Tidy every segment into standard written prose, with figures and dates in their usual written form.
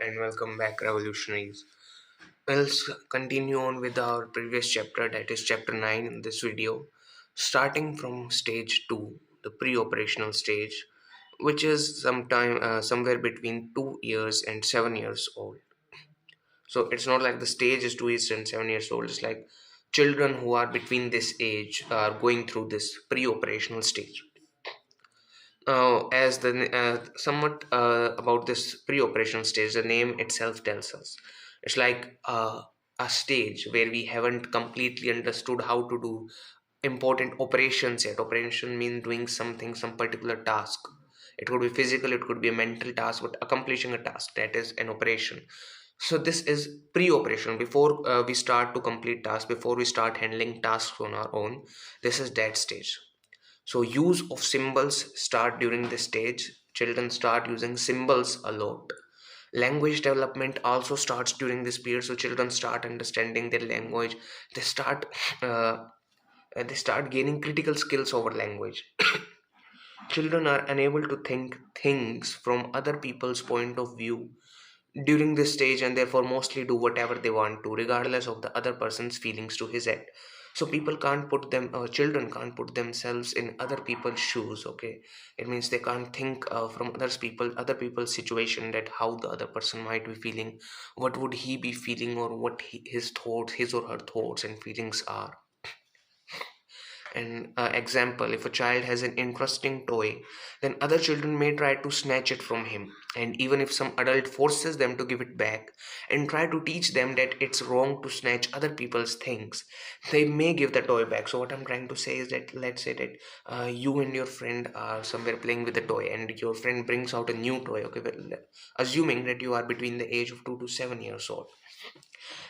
and welcome back, revolutionaries. Let's continue on with our previous chapter, that is chapter 9 in this video, starting from stage 2, the pre operational stage, which is somewhere between 2 years and 7 years old. So it's not like the stage is 2 years and 7 years old, it's like children who are between this age are going through this pre operational stage. As the somewhat about this pre-operation stage, the name itself tells us it's like a stage where we haven't completely understood how to do important operations yet. Operation means doing something, some particular task. It could be physical, it could be a mental task, but accomplishing a task, that is an operation. So this is pre-operation, before we start to complete tasks, before we start handling tasks on our own. This is that stage. So use of symbols start during this stage. Children start using symbols a lot. Language development also starts during this period. So children start understanding their language. They start uh, they start gaining critical skills over language. Children are unable to think things from other people's point of view during this stage, and therefore mostly do whatever they want to, regardless of the other person's feelings to his end. So people can't put them children can't put themselves in other people's shoes. Okay, it means they can't think from other people's situation, that how the other person might be feeling, what would he be feeling, or what his thoughts, his or her thoughts and feelings are. An example, if a child has an interesting toy, then other children may try to snatch it from him. And even if some adult forces them to give it back and try to teach them that it's wrong to snatch other people's things, they may give the toy back. So, what I'm trying to say is that, let's say that you and your friend are somewhere playing with a toy, and your friend brings out a new toy. Okay, well, assuming that you are between the age of 2 to 7 years old,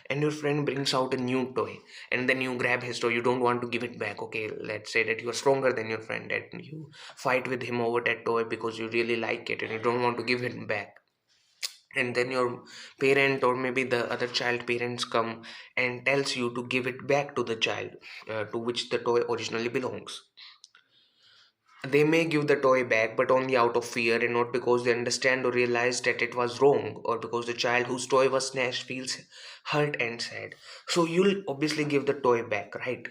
and your friend brings out a new toy, and then you grab his toy, you don't want to give it back. Okay, let's say that you are stronger than your friend, and you fight with him over that toy because you really like it and you don't want to give it back. And then your parent, or maybe the other child parents, come and tells you to give it back to the child to which the toy originally belongs. They may give the toy back, but only out of fear, and not because they understand or realize that it was wrong, or because the child whose toy was snatched feels hurt and sad. So you'll obviously give the toy back, right?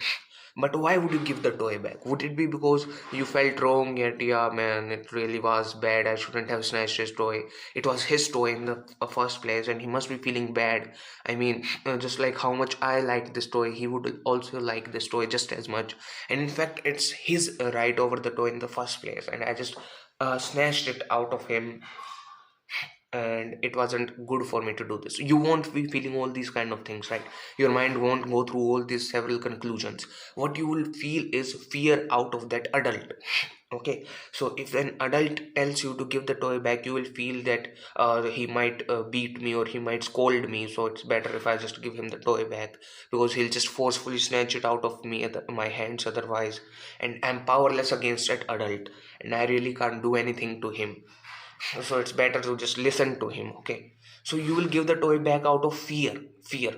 But why would you give the toy back? Would it be because you felt wrong, yet, yeah, man, it really was bad, I shouldn't have snatched his toy. It was his toy in the first place, and he must be feeling bad. I mean, just like how much I like this toy, he would also like this toy just as much. And in fact, it's his right over the toy in the first place, and I just snatched it out of him, and it wasn't good for me to do this. You won't be feeling all these kind of things, right? Your mind won't go through all these several conclusions. What you will feel is fear out of that adult. Okay, so if an adult tells you to give the toy back, you will feel that he might beat me, or he might scold me, so it's better if I just give him the toy back, because he'll just forcefully snatch it out of me, my hands otherwise, and I'm powerless against that adult, and I really can't do anything to him. So it's better to just listen to him. Okay, so you will give the toy back out of fear.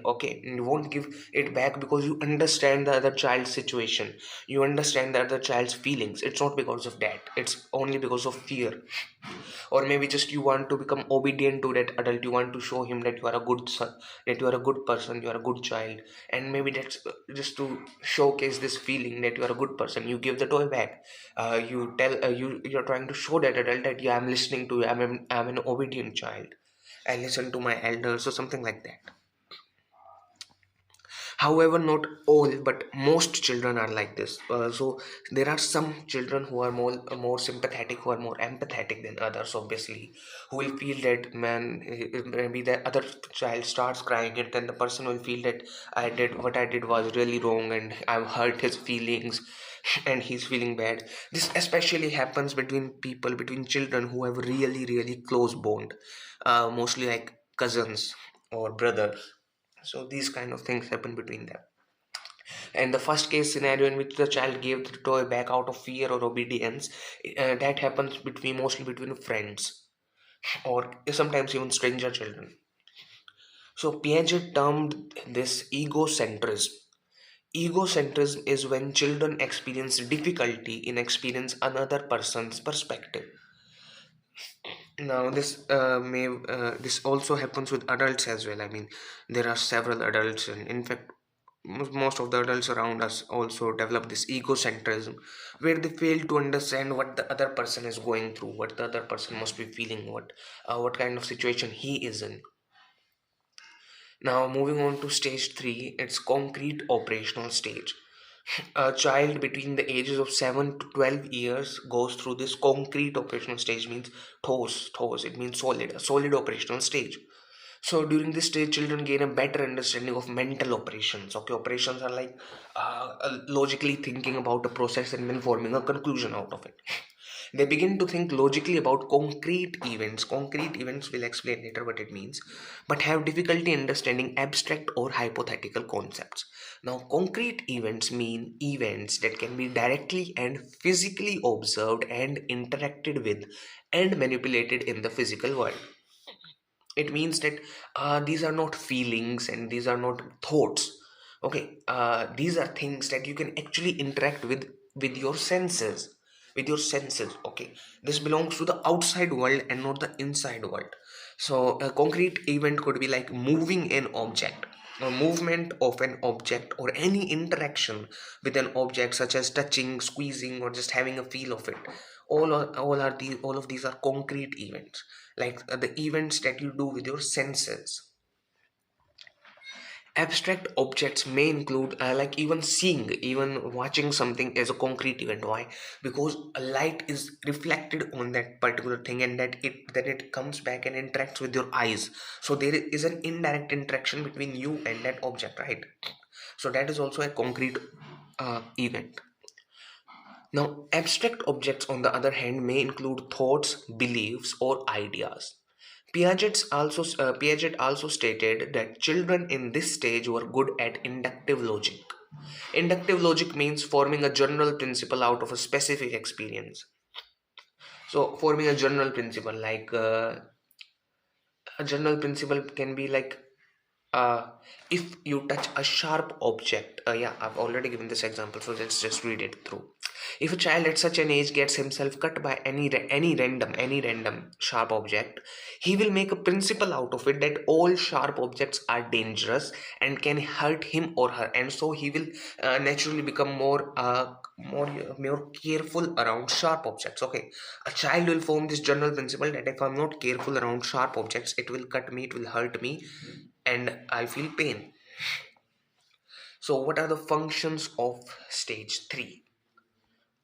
Okay, and you won't give it back because you understand the other child's situation, you understand the other child's feelings. It's not because of that, it's only because of fear. Or maybe just you want to become obedient to that adult, you want to show him that you are a good son, that you are a good person, you are a good child. And maybe that's just to showcase this feeling that you are a good person, you give the toy back. You tell you're trying to show that adult that, yeah, I'm listening to you, I'm an obedient child, I listen to my elders, or something like that. However, not all, but most children are like this. So there are some children who are more sympathetic, who are more empathetic than others, obviously, who will feel that, man, maybe the other child starts crying, and then the person will feel that I did was really wrong, and I've hurt his feelings, and he's feeling bad. This especially happens between children who have really really close bond, mostly like cousins or brothers. So these kind of things happen between them. And the first case scenario, in which the child gave the toy back out of fear or obedience, that happens mostly between friends, or sometimes even stranger children. So Piaget termed this egocentrism. Egocentrism is when children experience difficulty in experience another person's perspective. Now this also happens with adults as well. I mean, there are several adults, and in fact, most of the adults around us also develop this egocentrism, where they fail to understand what the other person is going through, what the other person must be feeling, what kind of situation he is in. Now, moving on to stage three, it's concrete operational stage. A child between the ages of 7 to 12 years goes through this concrete operational stage, means TOS, it means solid, a solid operational stage. So during this stage, children gain a better understanding of mental operations. Okay, operations are like logically thinking about a process and then forming a conclusion out of it. They begin to think logically about concrete events. Concrete events, will explain later what it means, but have difficulty understanding abstract or hypothetical concepts. Now, concrete events mean events that can be directly and physically observed and interacted with and manipulated in the physical world. It means that these are not feelings and these are not thoughts. Okay, these are things that you can actually interact with your senses, with your senses. Okay, this belongs to the outside world and not the inside world. So a concrete event could be like moving an object, a movement of an object, or any interaction with an object, such as touching, squeezing, or just having a feel of it. All of these are concrete events, like the events that you do with your senses. Abstract objects may include like even seeing, even watching something as a concrete event. Why? Because a light is reflected on that particular thing, and that it then it comes back and interacts with your eyes. So there is an indirect interaction between you and that object, right? So that is also a concrete event. Now, abstract objects, on the other hand, may include thoughts, beliefs, or ideas. Piaget also stated that children in this stage were good at inductive logic. Inductive logic means forming a general principle out of a specific experience. So, forming a general principle, like a general principle can be like uh, if you touch a sharp object, yeah, I've already given this example, so let's just read it through. If a child at such an age gets himself cut by any random sharp object, he will make a principle out of it that all sharp objects are dangerous and can hurt him or her, and so he will naturally become more careful around sharp objects. Okay, a child will form this general principle that if I'm not careful around sharp objects, it will cut me, it will hurt me, and I feel pain. So, what are the functions of stage 3?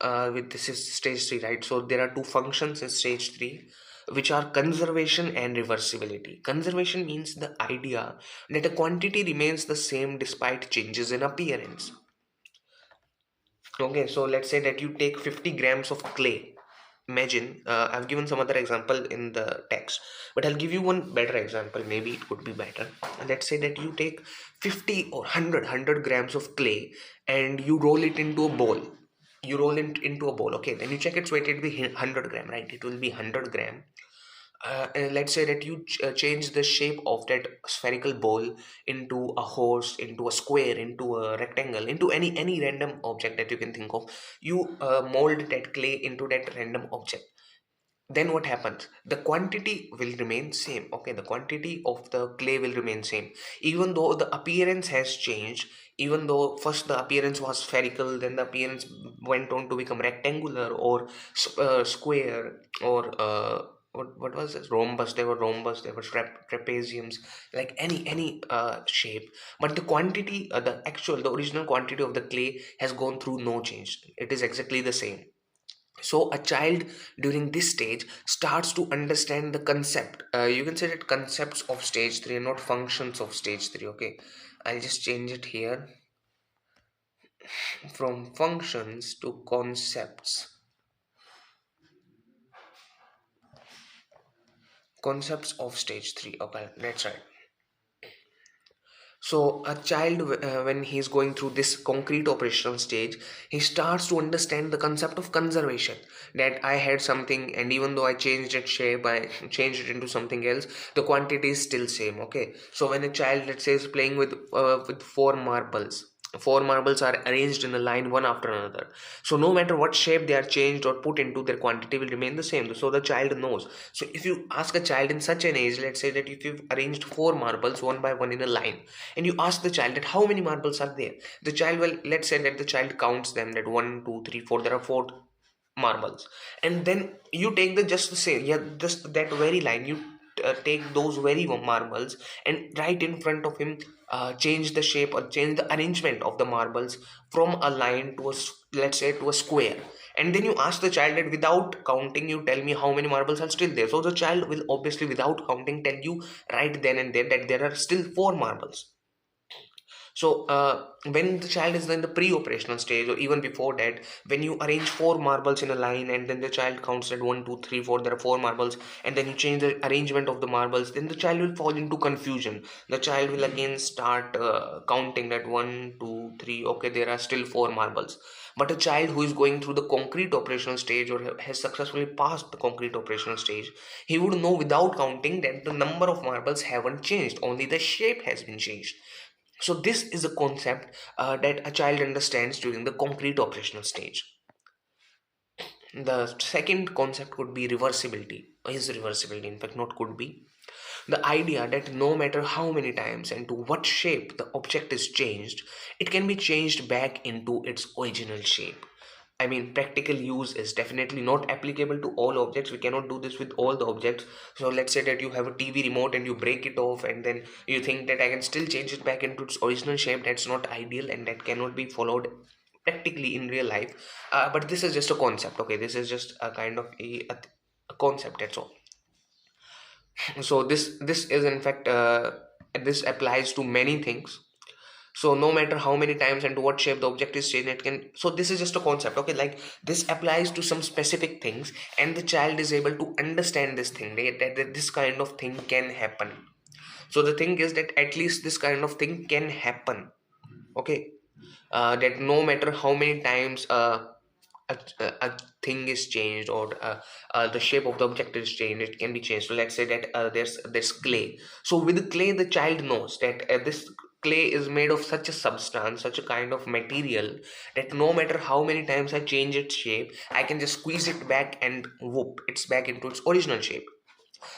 With this is stage 3, right? So, there are two functions in stage 3, which are conservation and reversibility. Conservation means the idea that a quantity remains the same despite changes in appearance. Okay, so let's say that you take 50 grams of clay. Imagine, I've given some other example in the text, but I'll give you one better example. Maybe it could be better. Let's say that you take 50 or 100 grams of clay and you roll it into a bowl. You roll it into a bowl. Okay, then you check its weight. It will be 100 gram, right? It will be 100 gram. And let's say that you change the shape of that spherical ball into a horse, into a square, into a rectangle, into any random object that you can think of. You mold that clay into that random object. Then what happens? The quantity will remain same. Okay, the quantity of the clay will remain same, even though the appearance has changed. Even though first the appearance was spherical, then the appearance went on to become rectangular or square, or what was this, rhombus. There were trapeziums, like any shape, but the quantity, the original quantity of the clay has gone through no change. It is exactly the same. So a child during this stage starts to understand the concept. You can say that concepts of stage 3 and not functions of stage 3. Okay, I'll just change it here from functions to concepts of stage 3. Okay, that's right. So a child, when he's going through this concrete operational stage, he starts to understand the concept of conservation. That I had something, and even though I changed its shape, I changed it into something else, the quantity is still same. Okay. So when a child, let's say, is playing with 4 marbles, Four marbles are arranged in a line one after another. So no matter what shape they are changed or put into, their quantity will remain the same. So the child knows. So if you ask a child in such an age, let's say that if you've arranged four marbles one by one in a line, and you ask the child that how many marbles are there, the child will, let's say that the child counts them, that one, two, three, four, there are four marbles, and then you take the just the same, yeah, just that very line, you take those very marbles and right in front of him, change the shape or change the arrangement of the marbles from a line to a let's say to a square, and then you ask the child that without counting, you tell me how many marbles are still there. So the child will obviously without counting tell you right then and there that there are still four marbles. So when the child is in the pre-operational stage, or even before that, when you arrange four marbles in a line, and then the child counts at one, two, three, four, there are four marbles, and then you change the arrangement of the marbles, then the child will fall into confusion. The child will again start counting that one, two, three. Okay, there are still four marbles. But a child who is going through the concrete operational stage, or has successfully passed the concrete operational stage, he would know without counting that the number of marbles haven't changed, only the shape has been changed. So this is a concept that a child understands during the concrete operational stage. The second concept could be reversibility. Is reversibility, in fact, not could be. The idea that no matter how many times and to what shape the object is changed, it can be changed back into its original shape. I mean, practical use is definitely not applicable to all objects. We cannot do this with all the objects. So let's say that you have a TV remote and you break it off, and then you think that I can still change it back into its original shape. That's not ideal, and that cannot be followed practically in real life. But this is just a concept. Okay, this is just a kind of a concept. That's all. So this is in fact this applies to many things. So no matter how many times and to what shape the object is changed, it can. So this is just a concept. Okay, like this applies to some specific things, and the child is able to understand this thing, that this kind of thing can happen. So the thing is that at least this kind of thing can happen. Okay, that no matter how many times a thing is changed, or the shape of the object is changed, it can be changed. So let's say that there's clay. So with clay, the child knows that this clay is made of such a substance, such a kind of material, that no matter how many times I change its shape, I can just squeeze it back and whoop, it's back into its original shape.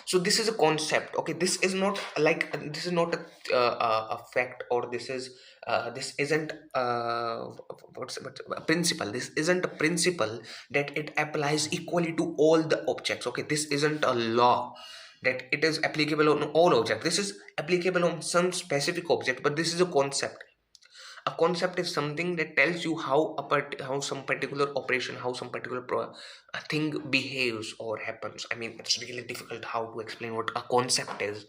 So this is a concept. Okay, this is not like this is not a fact, or this isn't what's a principle. This isn't a principle that it applies equally to all the objects. Okay, this isn't a law that it is applicable on all objects. This is applicable on some specific object, but this is a concept. A concept is something that tells you how how some particular operation, how some particular thing behaves or happens. I mean, it's really difficult how to explain what a concept is.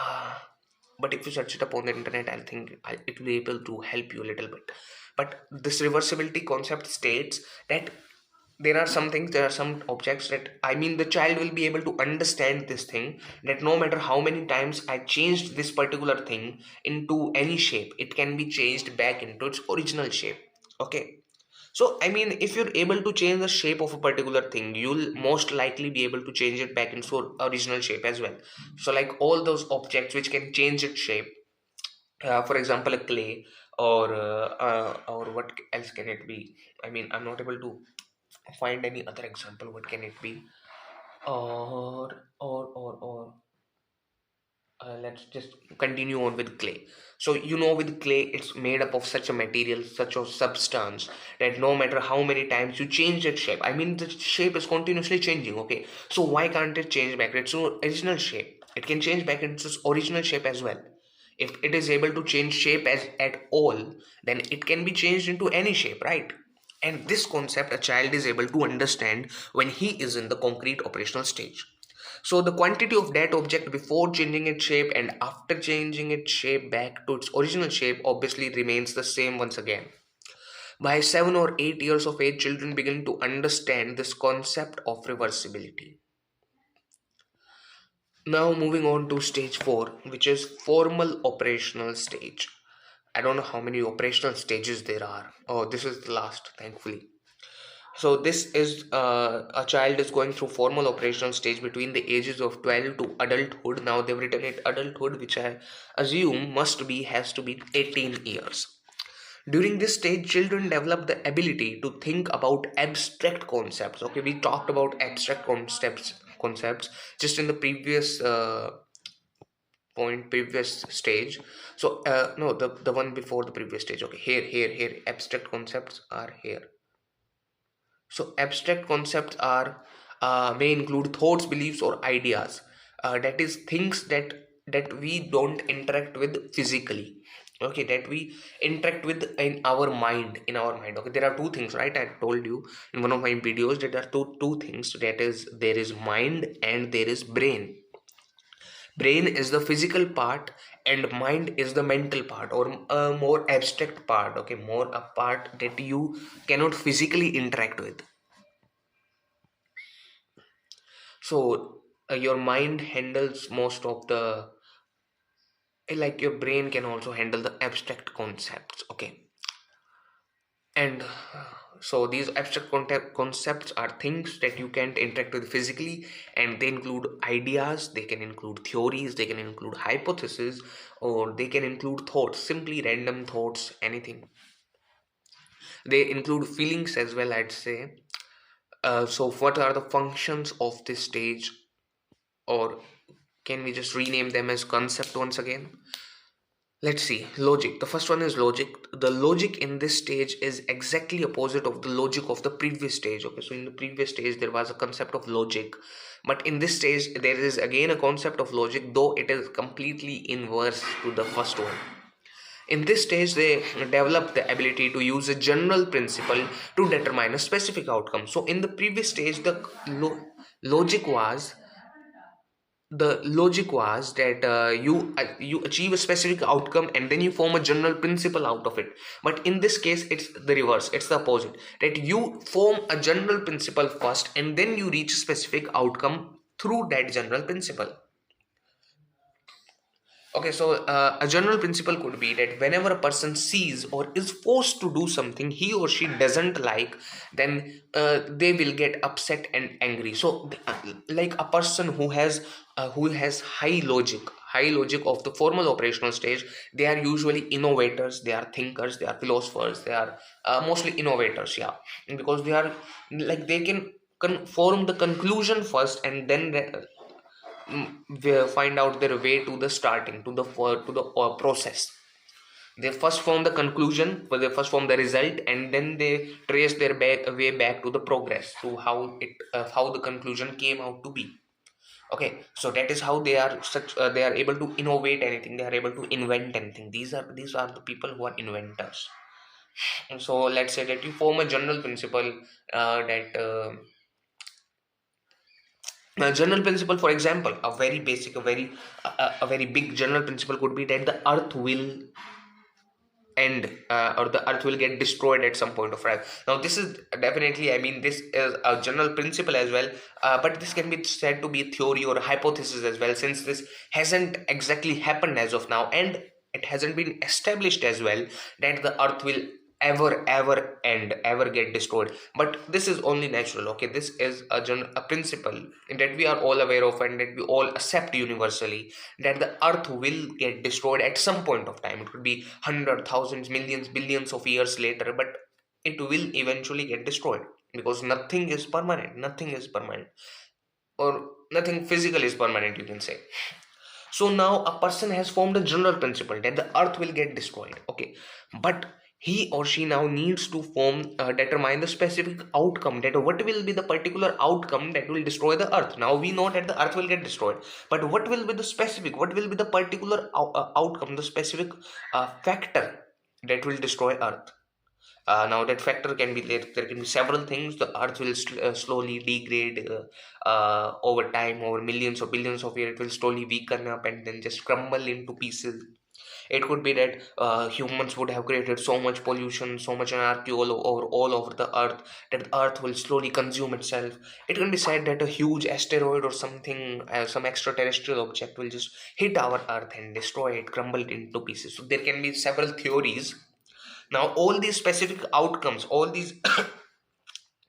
uh, but if you search it upon the internet, I think it will be able to help you a little bit. But this reversibility concept states that there are some things, there are some objects that, I mean, the child will be able to understand this thing, that no matter how many times I changed this particular thing into any shape, it can be changed back into its original shape. Okay, so I mean, if you're able to change the shape of a particular thing, you'll most likely be able to change it back into original shape as well. So like all those objects which can change its shape, for example a clay, or what else can it be? I mean, I'm not able to find any other example. What can it be? Or let's just continue on with clay. So with clay, it's made up of such a material, such a substance, that no matter how many times you change its shape, I mean, the shape is continuously changing. Okay, so why can't it change back its original shape? It can change back its original shape as well. If it is able to change shape as at all, then it can be changed into any shape, right? And this concept a child is able to understand when he is in the concrete operational stage. So the quantity of that object before changing its shape and after changing its shape back to its original shape obviously remains the same once again. By 7 or 8 years of age, children begin to understand this concept of reversibility. Now moving on to stage 4, which is formal operational stage. I don't know how many operational stages there are. Oh, this is the last, thankfully. So this is a child is going through formal operational stage between the ages of 12 to adulthood. Now they've written it adulthood, which I assume has to be 18 years. During this stage, children develop the ability to think about abstract concepts. Okay, we talked about abstract concepts just in the previous previous stage. So no, the one before the previous stage. Okay, here abstract concepts are here. So abstract concepts are may include thoughts, beliefs, or ideas. That is things that we don't interact with physically. Okay, that we interact with in our mind. Okay, there are two things, right? I told you in one of my videos that there are two things. That is, there is mind and there is brain. Brain is the physical part and mind is the mental part, or a more abstract part. Okay, more a part that you cannot physically interact with. So your mind handles most of the, like your brain can also handle the abstract concepts. Okay, and so these abstract concepts are things that you can't interact with physically, and they include ideas, they can include theories, they can include hypotheses, or they can include thoughts, simply random thoughts, anything. They include feelings as well, I'd say. So what are the functions of this stage, or can we just rename them as concept once again? Let's see. Logic. The first one is logic. The logic in this stage is exactly opposite of the logic of the previous stage. Okay, so in the previous stage there was a concept of logic, but in this stage there is again a concept of logic, though it is completely inverse to the first one. In this stage, they develop the ability to use a general principle to determine a specific outcome. So in the previous stage, logic was the logic was that you achieve a specific outcome and then you form a general principle out of it. But in this case it's the reverse, it's the opposite, that you form a general principle first and then you reach a specific outcome through that general principle. Okay, so a general principle could be that whenever a person sees or is forced to do something he or she doesn't like, then they will get upset and angry. So, like a person who has high logic of the formal operational stage, they are usually innovators, they are thinkers, they are philosophers, they are mostly innovators, yeah, because they are like they can form the conclusion first and then find out their way to the starting to the process. They first form the conclusion, but they first form the result, and then they trace their way back to the progress, to how the conclusion came out to be. Okay, so that is how they are such they are able to innovate anything, they are able to invent anything. These are the people who are inventors. And so let's say that you form a general principle, that a general principle, for example, a very basic, a very big general principle could be that the earth will end, or the earth will get destroyed at some point of time. Now this is definitely, I mean, this is a general principle as well, but this can be said to be a theory or a hypothesis as well, since this hasn't exactly happened as of now, and it hasn't been established as well that the earth will ever end, ever get destroyed. But this is only natural. Okay, this is a principle that we are all aware of and that we all accept universally, that the earth will get destroyed at some point of time. It could be hundred thousands, millions, billions of years later, but it will eventually get destroyed, because nothing is permanent, or nothing physical is permanent, you can say. So now a person has formed a general principle that the earth will get destroyed. Okay, but he or she now needs to determine the specific outcome, that what will be the particular outcome that will destroy the earth. Now we know that the earth will get destroyed, but what will be the specific, what will be the particular outcome, the specific factor that will destroy earth. Now that factor can be, there can be several things. The earth will slowly degrade over time, over millions or billions of years. It will slowly weaken up and then just crumble into pieces. It could be that humans would have created so much pollution, so much anarchy all over the earth, that the earth will slowly consume itself. It can be said that a huge asteroid or something, some extraterrestrial object will just hit our earth and destroy it, crumble it into pieces. So there can be several theories. Now all these specific outcomes, all these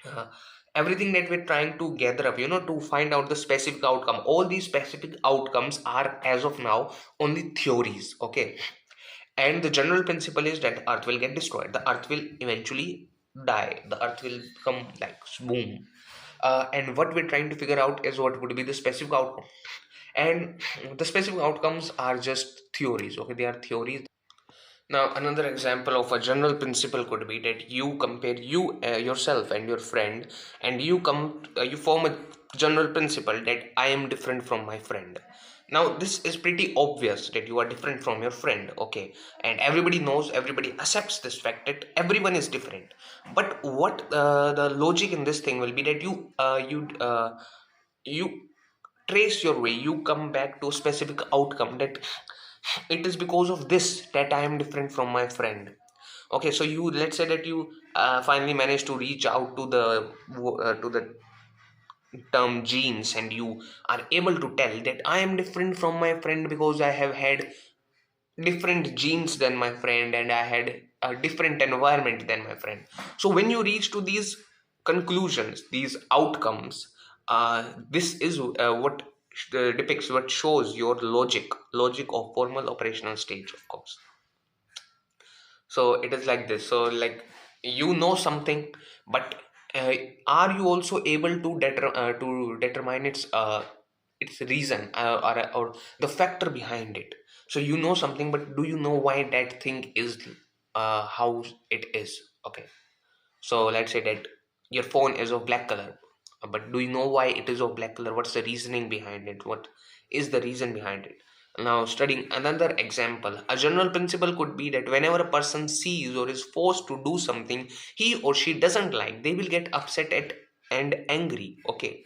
uh, everything that we're trying to gather up, to find out the specific outcome, all these specific outcomes are as of now only theories. Okay, And the general principle is that earth will get destroyed, the earth will eventually die, the earth will become like boom. And what we're trying to figure out is what would be the specific outcome. And the specific outcomes are just theories, okay, they are theories. Now, another example of a general principle could be that you compare yourself and your friend, and you form a general principle that I am different from my friend. Now, this is pretty obvious that you are different from your friend, okay, and everybody knows, everybody accepts this fact that everyone is different. But what the logic in this thing will be that you trace your way, you come back to a specific outcome that it is because of this that I am different from my friend. Okay, so you, let's say that you finally manage to reach out to the term genes, and you are able to tell that I am different from my friend because I have had different genes than my friend, and I had a different environment than my friend. So when you reach to these conclusions, these outcomes, this is what depicts, what shows your logic of formal operational stage, of course. So it is like this. So like, you know something, but uh, are you also able to determine its reason, or the factor behind it? So you know something, but do you know why that thing is how it is? Okay, so let's say that your phone is of black color, but do you know why it is of black color? What's the reasoning behind it? What is the reason behind it? Now, studying another example, a general principle could be that whenever a person sees or is forced to do something he or she doesn't like, they will get upset at and angry. Okay,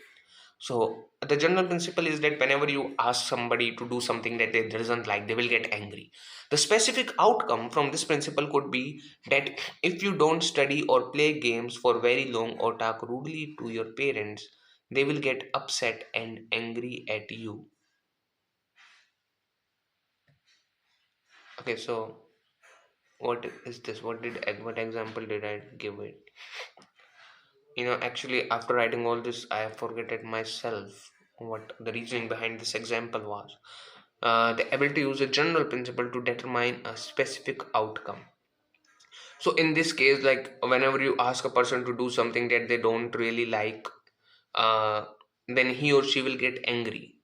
so the general principle is that whenever you ask somebody to do something that they doesn't like, they will get angry. The specific outcome from this principle could be that if you don't study or play games for very long or talk rudely to your parents, they will get upset and angry at you. Okay, so what is this? What example did I give it? Actually, after writing all this, I have forgotten myself what the reasoning behind this example was. The ability to use a general principle to determine a specific outcome. So in this case, like whenever you ask a person to do something that they don't really like, uh, then he or she will get angry.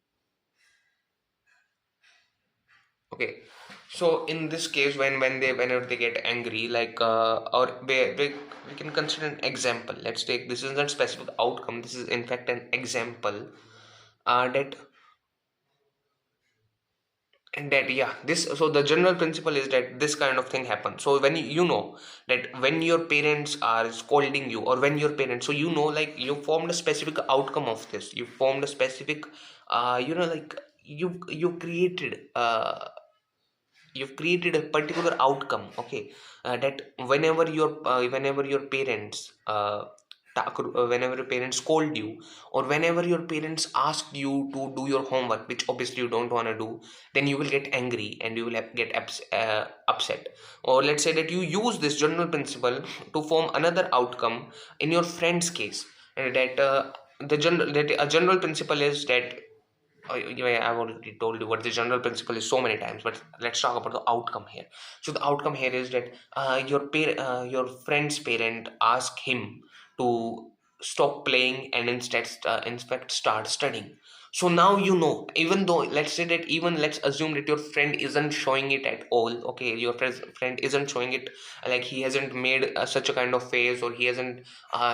Okay, so in this case, whenever they get angry, like or we can consider an example. Let's take, this is not specific outcome. This is in fact an example, that and that yeah this so the general principle is that this kind of thing happens. So when you know that when your parents are scolding you, or when your parents, so like you formed a specific outcome of this, you formed a specific like you created you've created a particular outcome. Okay, that whenever your parents whenever your parents scold you, or whenever your parents ask you to do your homework, which obviously you don't want to do, then you will get angry and you will get upset. Or let's say that you use this general principle to form another outcome in your friend's case, that that a general principle is that I've already told you what the general principle is so many times, but let's talk about the outcome here. So the outcome here is that your friend's parent ask him to stop playing and instead start studying. So now even though, let's say that, even let's assume that your friend isn't showing it at all. Okay, your friend isn't showing it, like he hasn't made such a kind of face, or he hasn't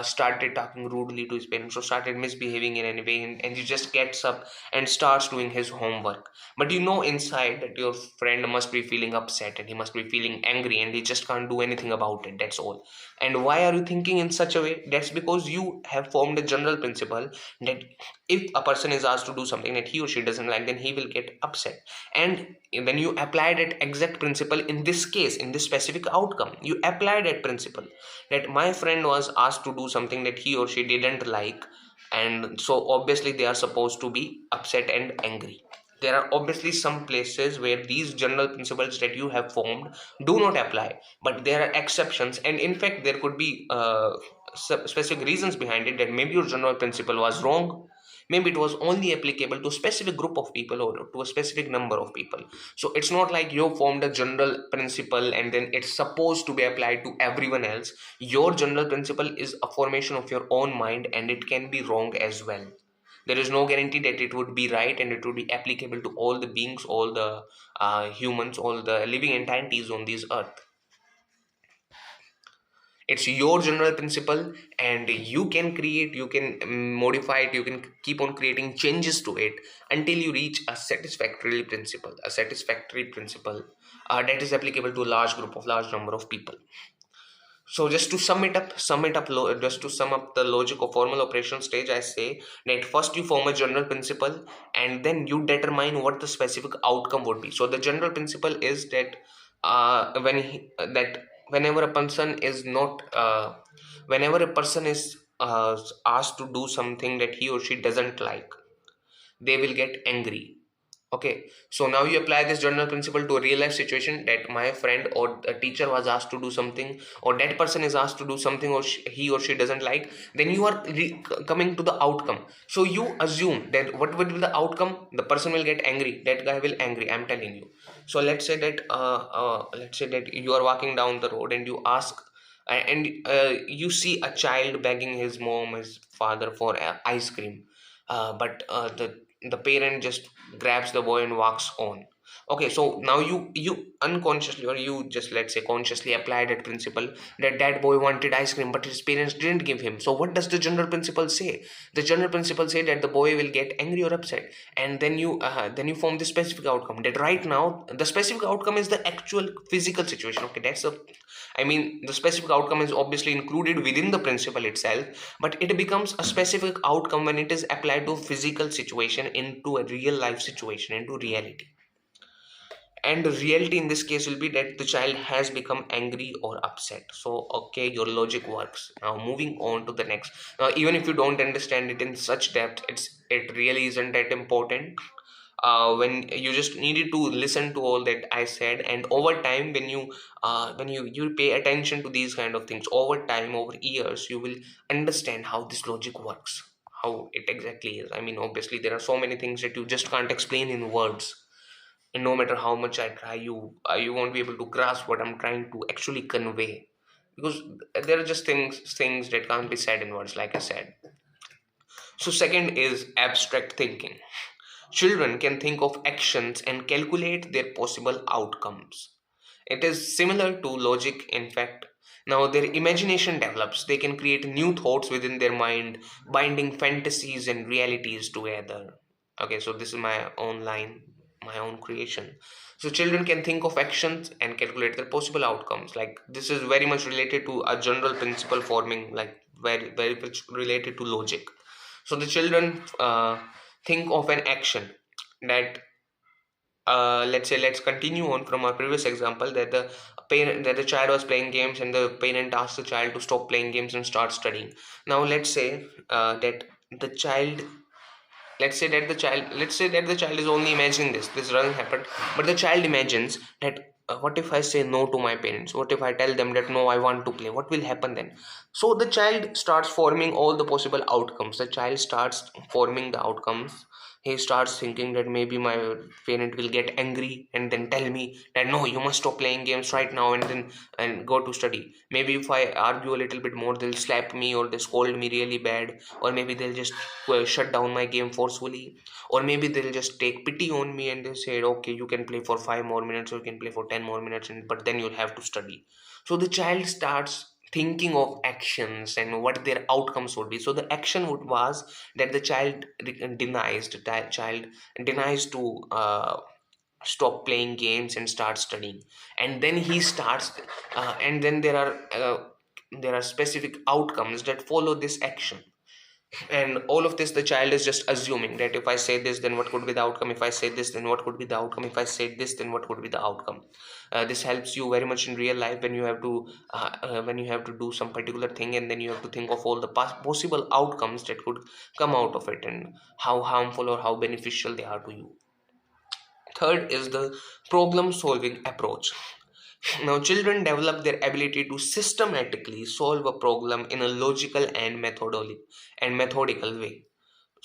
started talking rudely to his parents, or started misbehaving in any way, and he just gets up and starts doing his homework. But inside that your friend must be feeling upset, and he must be feeling angry, and he just can't do anything about it. That's all. And why are you thinking in such a way? That's because you have formed a general principle that if a person is asked to do something that he or she doesn't like, then he will get upset. And when you apply that exact principle in this case, in this specific outcome, you apply that principle, that my friend was asked to do something that he or she didn't like, and so obviously they are supposed to be upset and angry. There are obviously some places where these general principles that you have formed do not apply, but there are exceptions, and in fact there could be specific reasons behind it, that maybe your general principle was wrong, Maybe it was only applicable to a specific group of people or to a specific number of people. So it's not like you formed a general principle and then it's supposed to be applied to everyone else. Your general principle is a formation of your own mind, and it can be wrong as well. There is no guarantee that it would be right and it would be applicable to all the beings, all the humans, all the living entities on this earth. It's your general principle, and you can create, you can modify it, you can keep on creating changes to it until you reach a satisfactory principle that is applicable to a large number of people. So just to just to sum up the logic of formal operation stage, I say that first you form a general principle and then you determine what the specific outcome would be. So the general principle is that that whenever a person is not whenever a person is asked to do something that he or she doesn't like, they will get angry. Okay, so now you apply this general principle to a real life situation, that my friend or a teacher was asked to do something, or that person is asked to do something, or he or she doesn't like. Then you are coming to the outcome. So you assume that what would be the outcome? The person will get angry. That guy will angry. I'm telling you. So let's say that you are walking down the road and you ask, and you see a child begging his mom, his father for ice cream, but the parent just grabs the boy and walks on. Okay, so now you unconsciously, or you just, let's say, consciously apply that principle, that that boy wanted ice cream but his parents didn't give him. So what does the general principle say? The general principle say that the boy will get angry or upset, and then you form the specific outcome, that right now the specific outcome is the actual physical situation. Okay, that's a, I mean, the specific outcome is obviously included within the principle itself, but it becomes a specific outcome when it is applied to a physical situation, into a real life situation, into reality. And the reality in this case will be that the child has become angry or upset. So, okay, your logic works. Now, moving on to the next. Now, even if you don't understand it in such depth, it really isn't that important. When you just needed to listen to all that I said, and over time, when you pay attention to these kind of things, over time, over years, you will understand how this logic works, how it exactly is. I mean, obviously, there are so many things that you just can't explain in words, and no matter how much I try, you won't be able to grasp what I'm trying to actually convey, because there are just things that can't be said in words, like I said. So second is abstract thinking. Children can think of actions and calculate their possible outcomes. It is similar to logic, in fact. Now their imagination develops. They can create new thoughts within their mind, binding fantasies and realities together. Okay, so this is my own line, my own creation. So children can think of actions and calculate their possible outcomes. Like, this is very much related to a general principle forming, like very much related to logic. So the children think of an action that, let's say, let's continue on from our previous example, that the child was playing games and the parent asked the child to stop playing games and start studying. Now let's say that the child let's say that the child is only imagining this doesn't happen, but the child imagines that, what if I say no to my parents, what if I tell them that no, I want to play, what will happen then? So the child starts forming all the possible outcomes. The child starts forming the outcomes. He starts thinking that maybe my parent will get angry and then tell me that no, you must stop playing games right now and go to study. Maybe if I argue a little bit more, they'll slap me or they scold me really bad, or maybe they'll just shut down my game forcefully, or maybe they'll just take pity on me and they say, okay, you can play for 5 more minutes or you can play for 10 more minutes, but then you'll have to study. So the child starts thinking of actions and what their outcomes would be. So the action was that the child denies to stop playing games and start studying. And then he starts and then there are specific outcomes that follow this action. And all of this, the child is just assuming that if I say this, then what could be the outcome? If I say this, then what could be the outcome? If I say this, then what could be the outcome? This helps you very much in real life when you have to do some particular thing, and then you have to think of all the possible outcomes that could come out of it, and how harmful or how beneficial they are to you. Third is the problem solving approach. Now, children develop their ability to systematically solve a problem in a logical and methodical way.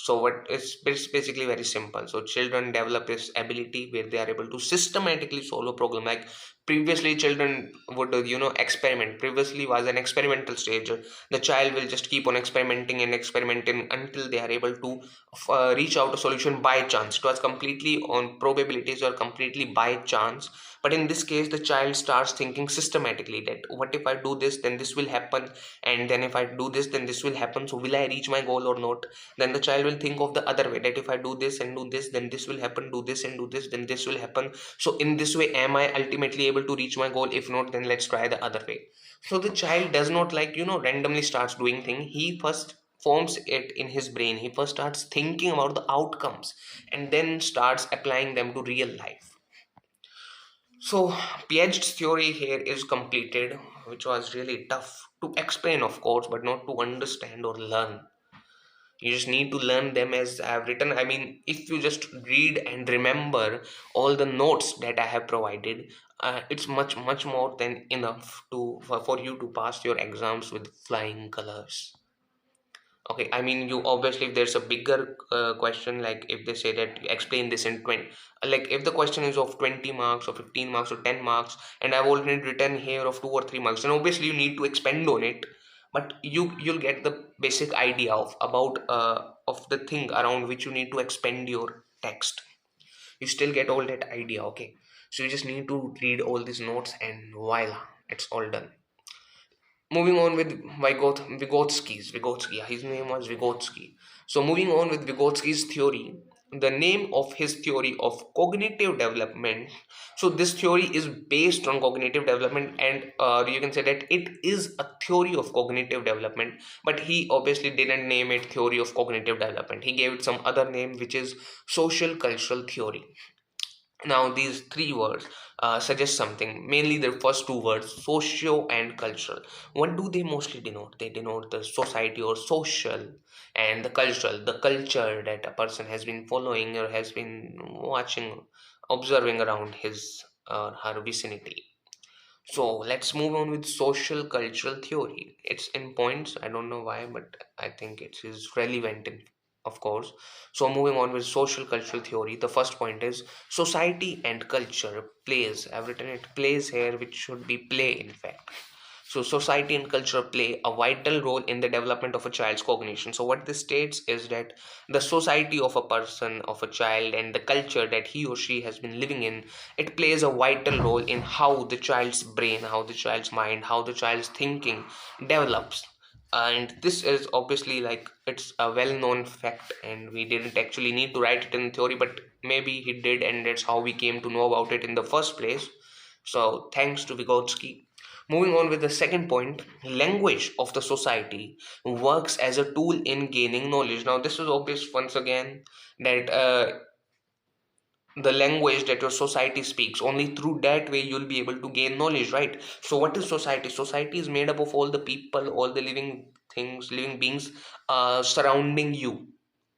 So what is, it's basically very simple. So children develop this ability where they are able to systematically solve a problem. Like previously children would experiment. Previously was an experimental stage. The child will just keep on experimenting and experimenting until they are able to reach out a solution by chance. It was completely on probabilities or completely by chance. But in this case the child starts thinking systematically, that what if I do this, then this will happen, and then if I do this, then this will happen, so will I reach my goal or not? Then the child will think of the other way, that if I do this and do this, then this will happen, do this and do this, then this will happen. So in this way am I ultimately able to reach my goal? If not, then let's try the other way. So the child does not randomly starts doing thing. He first forms it in his brain. He first starts thinking about the outcomes and then starts applying them to real life. So Piaget's theory here is completed, which was really tough to explain, of course, but not to understand or learn. You just need to learn them as I have written. I mean, if you just read and remember all the notes that I have provided, it's much more than enough for you to pass your exams with flying colors. Okay, I mean, you obviously, if there's a bigger question, like if they say that explain this in 20, like if the question is of 20 marks or 15 marks or 10 marks, and I've already written here of 2 or 3 marks, then obviously you need to expand on it. But you'll get the basic idea of the thing around which you need to expand your text. You still get all that idea, okay? So you just need to read all these notes, and voila, it's all done. Moving on with Vygotsky, his name was Vygotsky. So moving on with Vygotsky's theory, the name of his theory of cognitive development. So this theory is based on cognitive development, and you can say that it is a theory of cognitive development. But he obviously didn't name it theory of cognitive development. He gave it some other name, which is social cultural theory. Now, these three words suggest something, mainly the first two words, socio and cultural. What do they mostly denote? They denote the society or social, and the cultural, the culture that a person has been following or has been watching, observing around his or her vicinity. So let's move on with social cultural theory. It's in points. I don't know why, but I think it is relevant in, of course. So moving on with social cultural theory, the first point is society and culture plays. I've written it plays here, which should be play in fact. So society and culture play a vital role in the development of a child's cognition. So what this states is that the society of a person, of a child, and the culture that he or she has been living in, it plays a vital role in how the child's brain, how the child's mind, how the child's thinking develops. And this is obviously, like, it's a well-known fact, and we didn't actually need to write it in theory, but maybe he did, and that's how we came to know about it in the first place. So thanks to Vygotsky. Moving on with the second point, language of the society works as a tool in gaining knowledge. Now, this is obvious once again, that the language that your society speaks, only through that way you'll be able to gain knowledge, right? So what is society? Society is made up of all the people, all the living things, living beings surrounding you.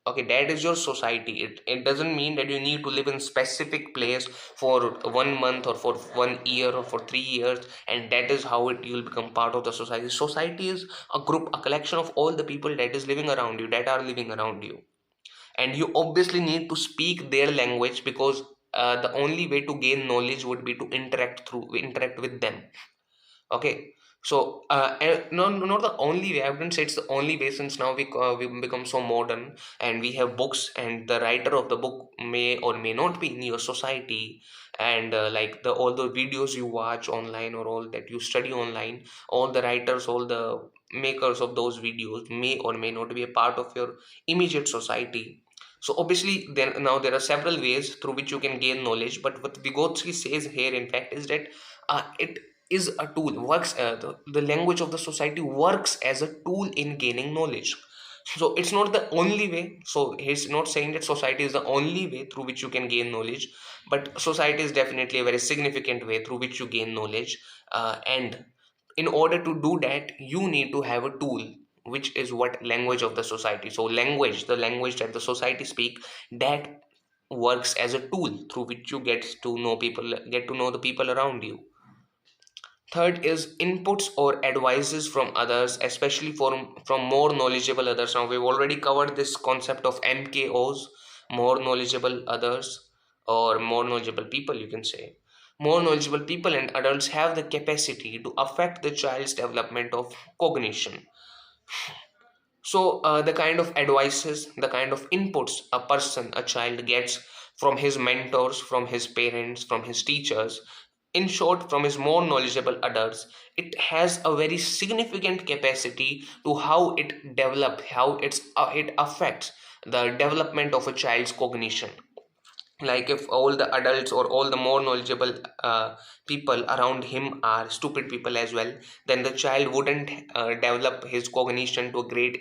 Okay, that is your society. It doesn't mean that you need to live in specific place for 1 month or for 1 year or for 3 years, and that is how you'll become part of the society. Society is a group, a collection of all the people that is living around you, that are living around you, and you obviously need to speak their language, because the only way to gain knowledge would be to interact with them. Okay, so no, not the only way. I wouldn't say it's the only way, since now we become so modern and we have books, and the writer of the book may or may not be in your society, and like the all the videos you watch online or all that you study online, all the writers, all the makers of those videos may or may not be a part of your immediate society. So obviously, then now there are several ways through which you can gain knowledge, but what Vygotsky says here, in fact, is that it is a tool, works the language of the society works as a tool in gaining knowledge. So it's not the only way. So he's not saying that society is the only way through which you can gain knowledge, but society is definitely a very significant way through which you gain knowledge. And in order to do that, you need to have a tool, which is what language of the society. So language, the language that the society speak, that works as a tool through which you get to know people, get to know the people around you. Third is inputs or advices from others, especially from more knowledgeable others. Now, we've already covered this concept of MKOs, more knowledgeable others, or more knowledgeable people, you can say. More knowledgeable people and adults have the capacity to affect the child's development of cognition. So, the kind of advices, the kind of inputs a child gets from his mentors, from his parents, from his teachers, in short, from his more knowledgeable adults, it has a very significant capacity to how it develop, how it affects the development of a child's cognition. Like if all the adults or all the more knowledgeable people around him are stupid people as well, then the child wouldn't develop his cognition to a great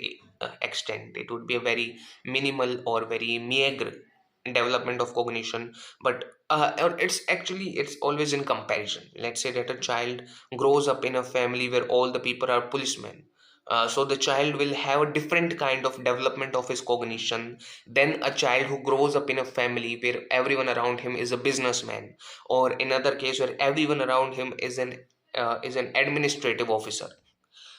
extent. It would be a very minimal or very meager development of cognition. But or it's always in comparison. Let's say that a child grows up in a family where all the people are policemen, so the child will have a different kind of development of his cognition than a child who grows up in a family where everyone around him is a businessman, or in other case where everyone around him is an administrative officer.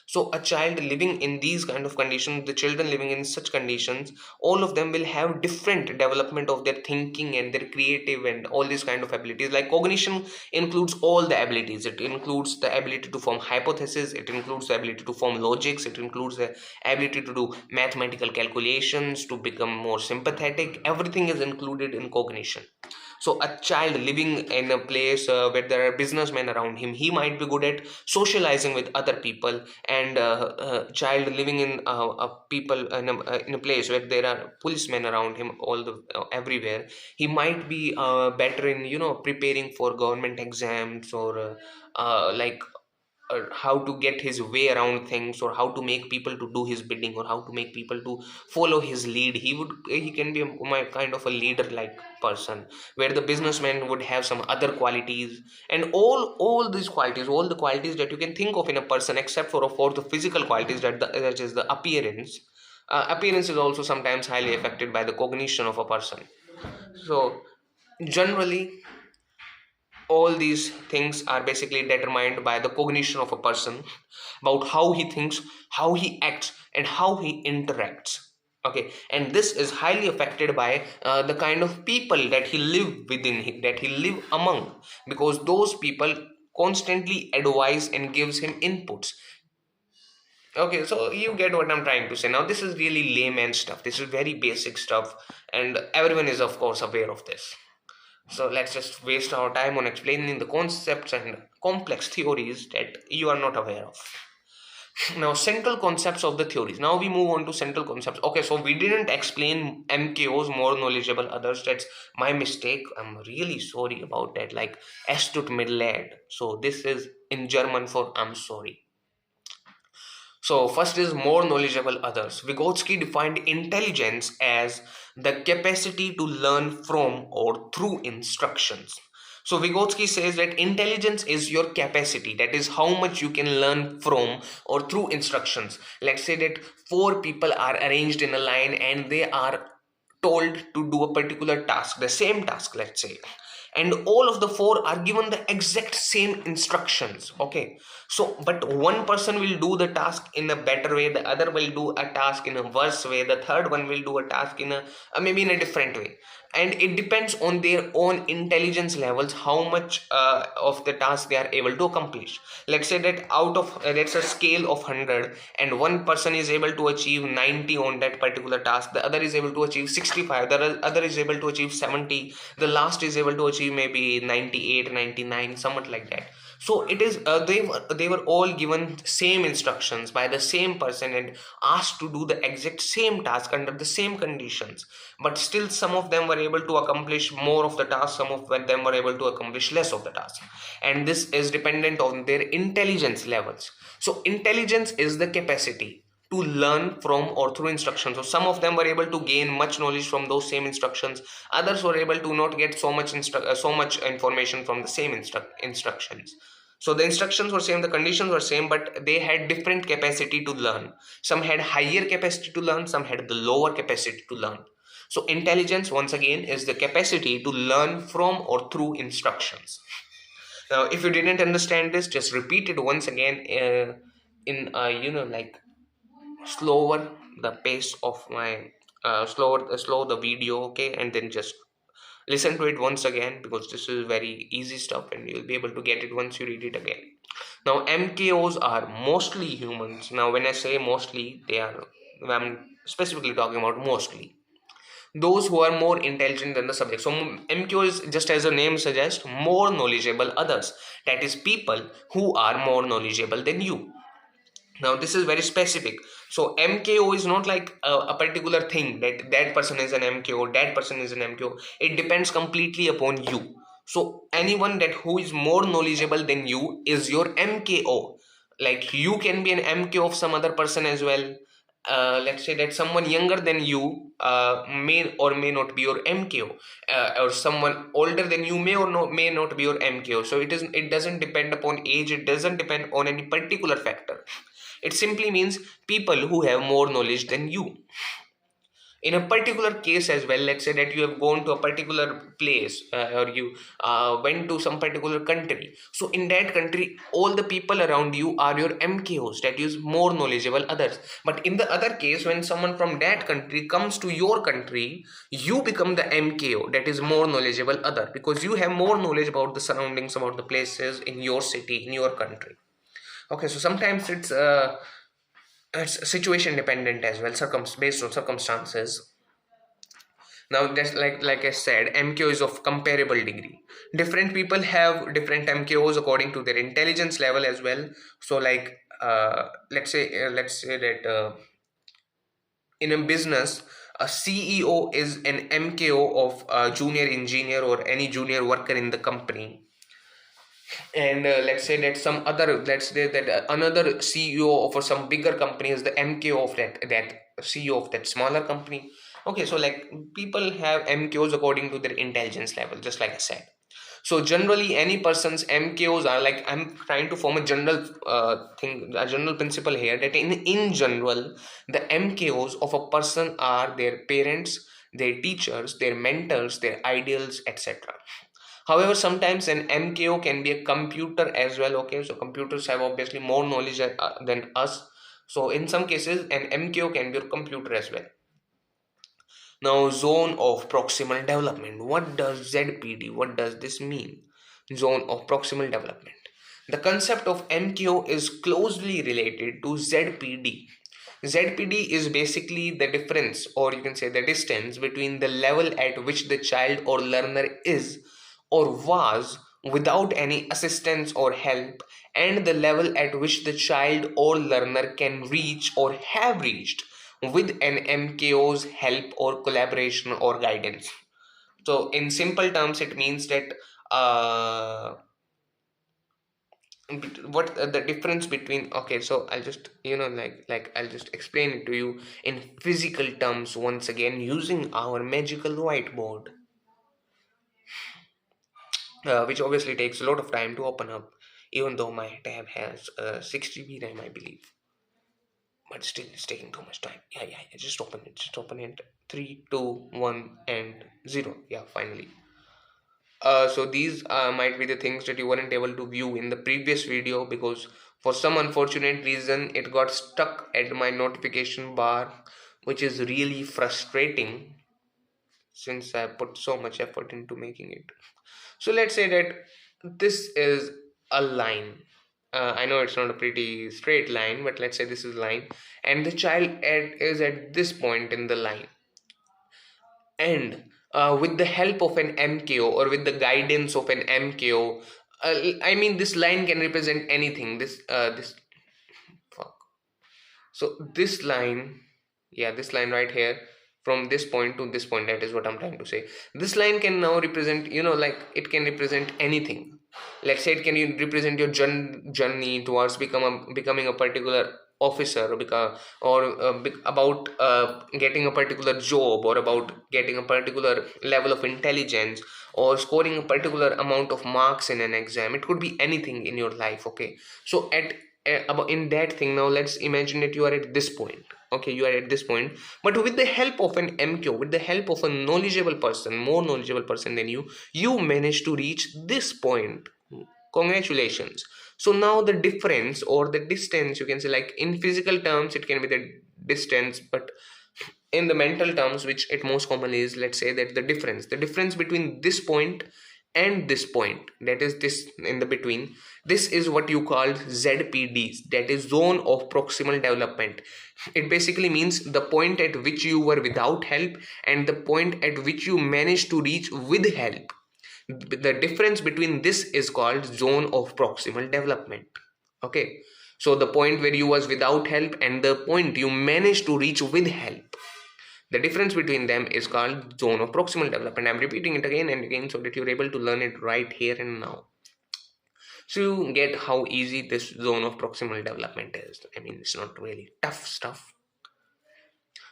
So a child living in these kind of conditions, the children living in such conditions, all of them will have different development of their thinking and their creative and all these kind of abilities. Like cognition includes all the abilities. It includes the ability to form hypotheses, it includes the ability to form logics, it includes the ability to do mathematical calculations, to become more sympathetic. Everything is included in cognition. So a child living in a place where there are businessmen around him, he might be good at socializing with other people. And child living in a people in a place where there are policemen around him all the everywhere, he might be better in preparing for government exams, or like how to get his way around things, or how to make people to do his bidding, or how to make people to follow his lead. He can be my kind of a leader like person, where the businessman would have some other qualities. And all these qualities, all the qualities that you can think of in a person, except for the physical qualities, that is the appearance. Appearance is also sometimes highly affected by the cognition of a person. So generally, all these things are basically determined by the cognition of a person, about how he thinks, how he acts, and how he interacts. Okay, and this is highly affected by the kind of people that he live within, that he live among, because those people constantly advise and gives him inputs. Okay, so you get what I'm trying to say. Now this is really layman stuff, this is very basic stuff, and everyone is of course aware of this. So let's just waste our time on explaining the concepts and complex theories that you are not aware of. Now, central concepts of the theories. Now we move on to central concepts. Okay, so we didn't explain MKOs, more knowledgeable others. That's my mistake. I'm really sorry about that. Like astute Mitleid. So this is in German for I'm sorry. So, first is more knowledgeable others. Vygotsky defined intelligence as the capacity to learn from or through instructions. So, Vygotsky says that intelligence is your capacity, that is, how much you can learn from or through instructions. Let's say that four people are arranged in a line and they are told to do a particular task, the same task, let's say, and all of the four are given the exact same instructions. Okay, so but one person will do the task in a better way, the other will do a task in a worse way, the third one will do a task in a maybe in a different way. And it depends on their own intelligence levels, how much of the task they are able to accomplish. Let's say that out of let's a scale of 100, and one person is able to achieve 90 on that particular task, the other is able to achieve 65, the other is able to achieve 70, the last is able to achieve maybe 98, 99, somewhat like that. So it is they were all given same instructions by the same person and asked to do the exact same task under the same conditions, but still some of them were able to accomplish more of the task, some of them were able to accomplish less of the task, and this is dependent on their intelligence levels. So intelligence is the capacity to learn from or through instructions. So some of them were able to gain much knowledge from those same instructions, others were able to not get so much information from the same instructions. So the instructions were same, the conditions were same, but they had different capacity to learn. Some had higher capacity to learn, some had the lower capacity to learn. So intelligence, once again, is the capacity to learn from or through instructions. Now if you didn't understand this, just repeat it once again, in like slower the pace of my slow the video, okay, and then just listen to it once again, because this is very easy stuff and you'll be able to get it once you read it again. Now MKOs are mostly humans. Now when I say mostly, I'm specifically talking about mostly those who are more intelligent than the subject. So MQ is, just as the name suggests, more knowledgeable others, that is people who are more knowledgeable than you. Now this is very specific. So MKO is not like a particular thing that that person is an MKO, that person is an MKO. It depends completely upon you. So anyone that who is more knowledgeable than you is your MKO. Like you can be an MKO of some other person as well. Let's say that someone younger than you may or may not be your MKO, or someone older than you may not be your MKO. So it doesn't depend upon age. It doesn't depend on any particular factor. It simply means people who have more knowledge than you. In a particular case as well, let's say that you have gone to a particular place, or you went to some particular country. So in that country, all the people around you are your MKOs, that is more knowledgeable others. But in the other case, when someone from that country comes to your country, you become the MKO, that is more knowledgeable other, because you have more knowledge about the surroundings, about the places in your city, in your country. Okay, so sometimes it's situation dependent as well, based on circumstances. Now that's like I said, MKO is of comparable degree. Different people have different MKOs according to their intelligence level as well. So like let's say that in a business, a CEO is an MKO of a junior engineer or any junior worker in the company. And let's say that another CEO of some bigger company is the MKO of that CEO of that smaller company. Okay, so like people have MKOs according to their intelligence level, just like I said. So generally any person's MKOs are, like, I'm trying to form a general thing, a general principle here, that in general the MKOs of a person are their parents, their teachers, their mentors, their ideals, etc. However, sometimes an MKO can be a computer as well. Okay, so computers have obviously more knowledge than us. So in some cases, an MKO can be a computer as well. Now, zone of proximal development. What does ZPD? What does this mean? Zone of proximal development. The concept of MKO is closely related to ZPD. ZPD is basically the difference, or you can say the distance, between the level at which the child or learner is or was without any assistance or help, and the level at which the child or learner can reach or have reached with an MKO's help or collaboration or guidance. So in simple terms, it means that what the difference between, okay, so I'll just I'll just explain it to you in physical terms once again using our magical whiteboard, which obviously takes a lot of time to open up, even though my tab has 6 GB RAM, I believe, but still it's taking too much time. Yeah, just open it. 3, 2, 1 and 0. Yeah, finally. So these might be the things that you weren't able to view in the previous video, because for some unfortunate reason it got stuck at my notification bar, which is really frustrating since I put so much effort into making it. So let's say that this is a line. I know it's not a pretty straight line, but let's say this is a line, and the child is at this point in the line, and with the help of an MKO or with the guidance of an MKO, I mean this line can represent anything. This fuck. So this line, yeah, this line right here, from this point to this point, that is what I'm trying to say. This line can now represent, like it can represent anything. Let's say it can represent your journey towards becoming a particular officer, or about getting a particular job, or about getting a particular level of intelligence, or scoring a particular amount of marks in an exam. It could be anything in your life. Okay, so about in that thing, now let's imagine that you are at this point. Okay, you are at this point, but with the help of an MQ, with the help of a knowledgeable person, more knowledgeable person than you manage to reach this point. Congratulations. So now the difference or the distance, you can say, like in physical terms it can be the distance, but in the mental terms, which it most commonly is, let's say that the difference between this point and this point, that is this in the between, this is what you call ZPDs, that is zone of proximal development. It basically means the point at which you were without help and the point at which you managed to reach with help. The difference between this is called zone of proximal development. Okay, so the point where you was without help and the point you managed to reach with help, the difference between them is called zone of proximal development. I'm repeating it again and again so that you're able to learn it right here and now. So you get how easy this zone of proximal development is. I mean, it's not really tough stuff.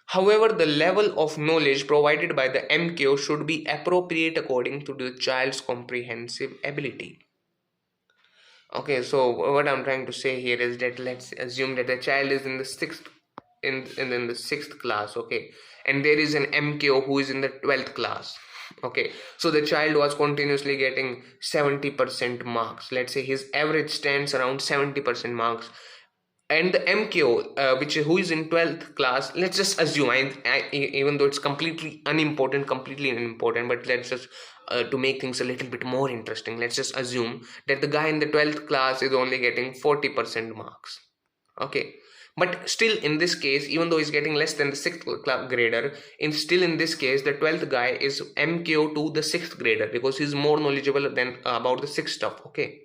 However, the level of knowledge provided by the MQ should be appropriate according to the child's comprehensive ability. Okay, so what I'm trying to say here is that let's assume that the child is in the sixth in the sixth class, okay, and there is an MKO who is in the 12th class. Okay, so the child was continuously getting 70% marks. Let's say his average stands around 70% marks, and the MKO, which who is in 12th class, let's just assume, even though it's completely unimportant, but let's just to make things a little bit more interesting, let's just assume that the guy in the 12th class is only getting 40% marks. Okay, but still in this case, even though he's getting less than the 6th grader, in this case the 12th guy is MKO to the 6th grader because he's more knowledgeable than about the 6th stuff. Okay,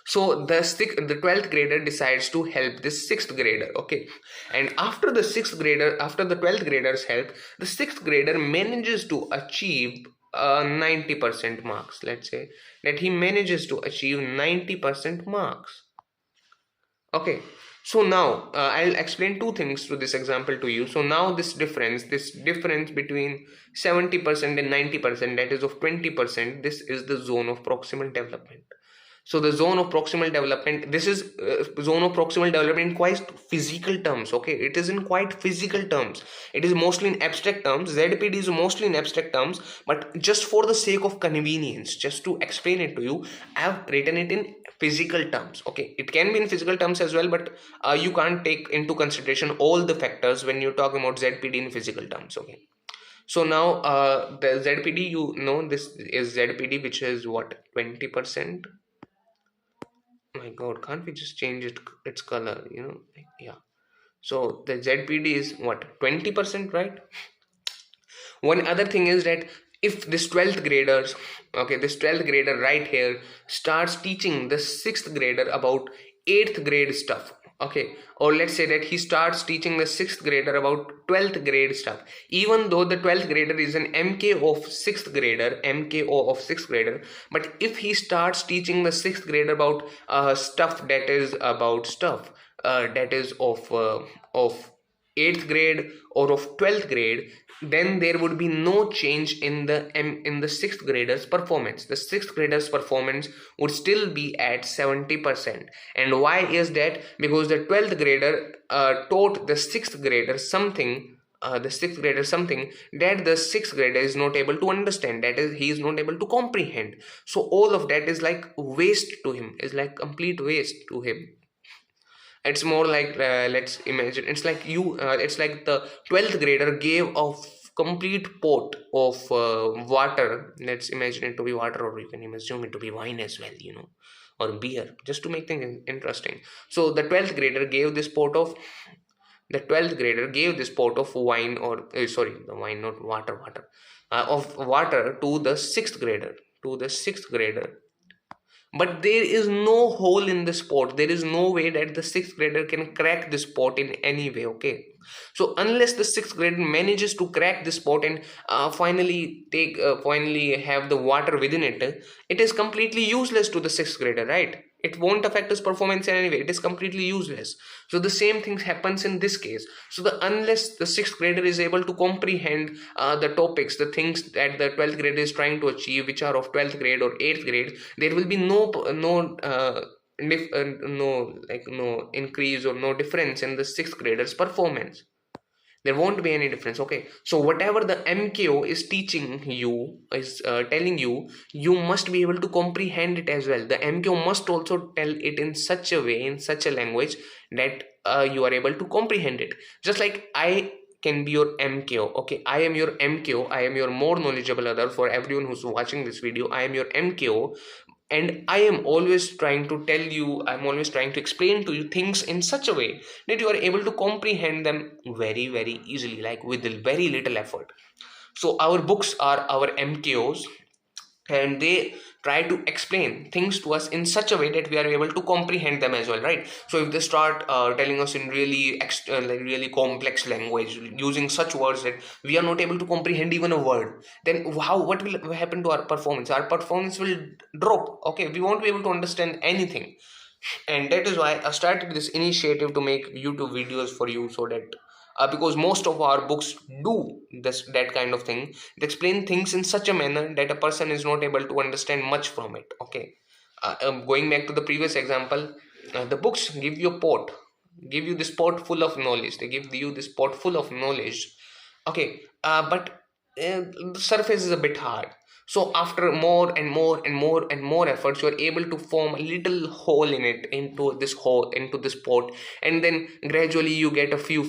so the 12th grader decides to help this 6th grader. Okay, and after the 12th grader's help, the 6th grader manages to achieve 90% marks. Let's say that he manages to achieve 90% marks. Okay, so now I'll explain two things to this example to you. So now this difference between 70% and 90%, that is of 20%, this is the zone of proximal development. So the zone of proximal development, this is zone of proximal development in quite physical terms. Okay, it is in quite physical terms. It is mostly in abstract terms. ZPD is mostly in abstract terms, but just for the sake of convenience, just to explain it to you, I have written it in physical terms. Okay, it can be in physical terms as well, but you can't take into consideration all the factors when you're talking about ZPD in physical terms. Okay, so now the ZPD, you know, this is ZPD, which is what, 20%. My god, can't we just change its color, you know, like, yeah. So the ZPD is what, 20%, right? One other thing is that if this 12th graders, okay, this 12th grader right here starts teaching the 6th grader about 8th grade stuff, okay, or let's say that he starts teaching the 6th grader about 12th grade stuff, even though the 12th grader is an MKO of 6th grader, but if he starts teaching the 6th grader about stuff that is that is of 8th grade or of 12th grade, then there would be no change in the 6th grader's performance. The 6th grader's performance would still be at 70%. And why is that? Because the 12th grader taught the 6th grader something, that the 6th grader is not able to understand, that is, he is not able to comprehend. So all of that is like waste to him, is like complete waste to him. It's more like let's imagine, it's like the 12th grader gave a complete pot of water. Let's imagine it to be water, or you can assume it to be wine as well, you know, or beer, just to make things interesting. So the 12th grader gave this pot of wine, or sorry, the wine, not water, of water to the 6th grader. But there is no hole in this pot. There is no way that the 6th grader can crack this pot in any way. Okay, so unless the 6th grader manages to crack this pot and finally have the water within it, it is completely useless to the 6th grader, right? It won't affect his performance in any way. It is completely useless. So the same thing happens in this case. So unless the 6th grader is able to comprehend the topics, the things that the 12th grader is trying to achieve, which are of 12th grade or 8th grade, there will be no increase or no difference in the 6th grader's performance. There won't be any difference. Okay, so whatever the MKO is teaching you, is telling you, you must be able to comprehend it as well. The MKO must also tell it in such a way, in such a language, that you are able to comprehend it. Just like I can be your MKO. Okay, I am your MKO, I am your more knowledgeable other. For everyone who's watching this video, I am your MKO, and I am always trying to tell you, I'm always trying to explain to you things in such a way that you are able to comprehend them very easily, like with very little effort. So our books are our MKOs, and they try to explain things to us in such a way that we are able to comprehend them as well, right? So if they start telling us in like really complex language, using such words that we are not able to comprehend even a word, then what will happen to our performance? Our performance will drop. Okay, we won't be able to understand anything. And that is why I started this initiative to make YouTube videos for you, so that because most of our books do that kind of thing. They explain things in such a manner that a person is not able to understand much from it. Okay, going back to the previous example, the books give you this pot full of knowledge. They give you this pot full of knowledge. Okay, but the surface is a bit hard. So after more and more and more and more efforts, you are able to form a little hole in it, into this pot, and then gradually you get a few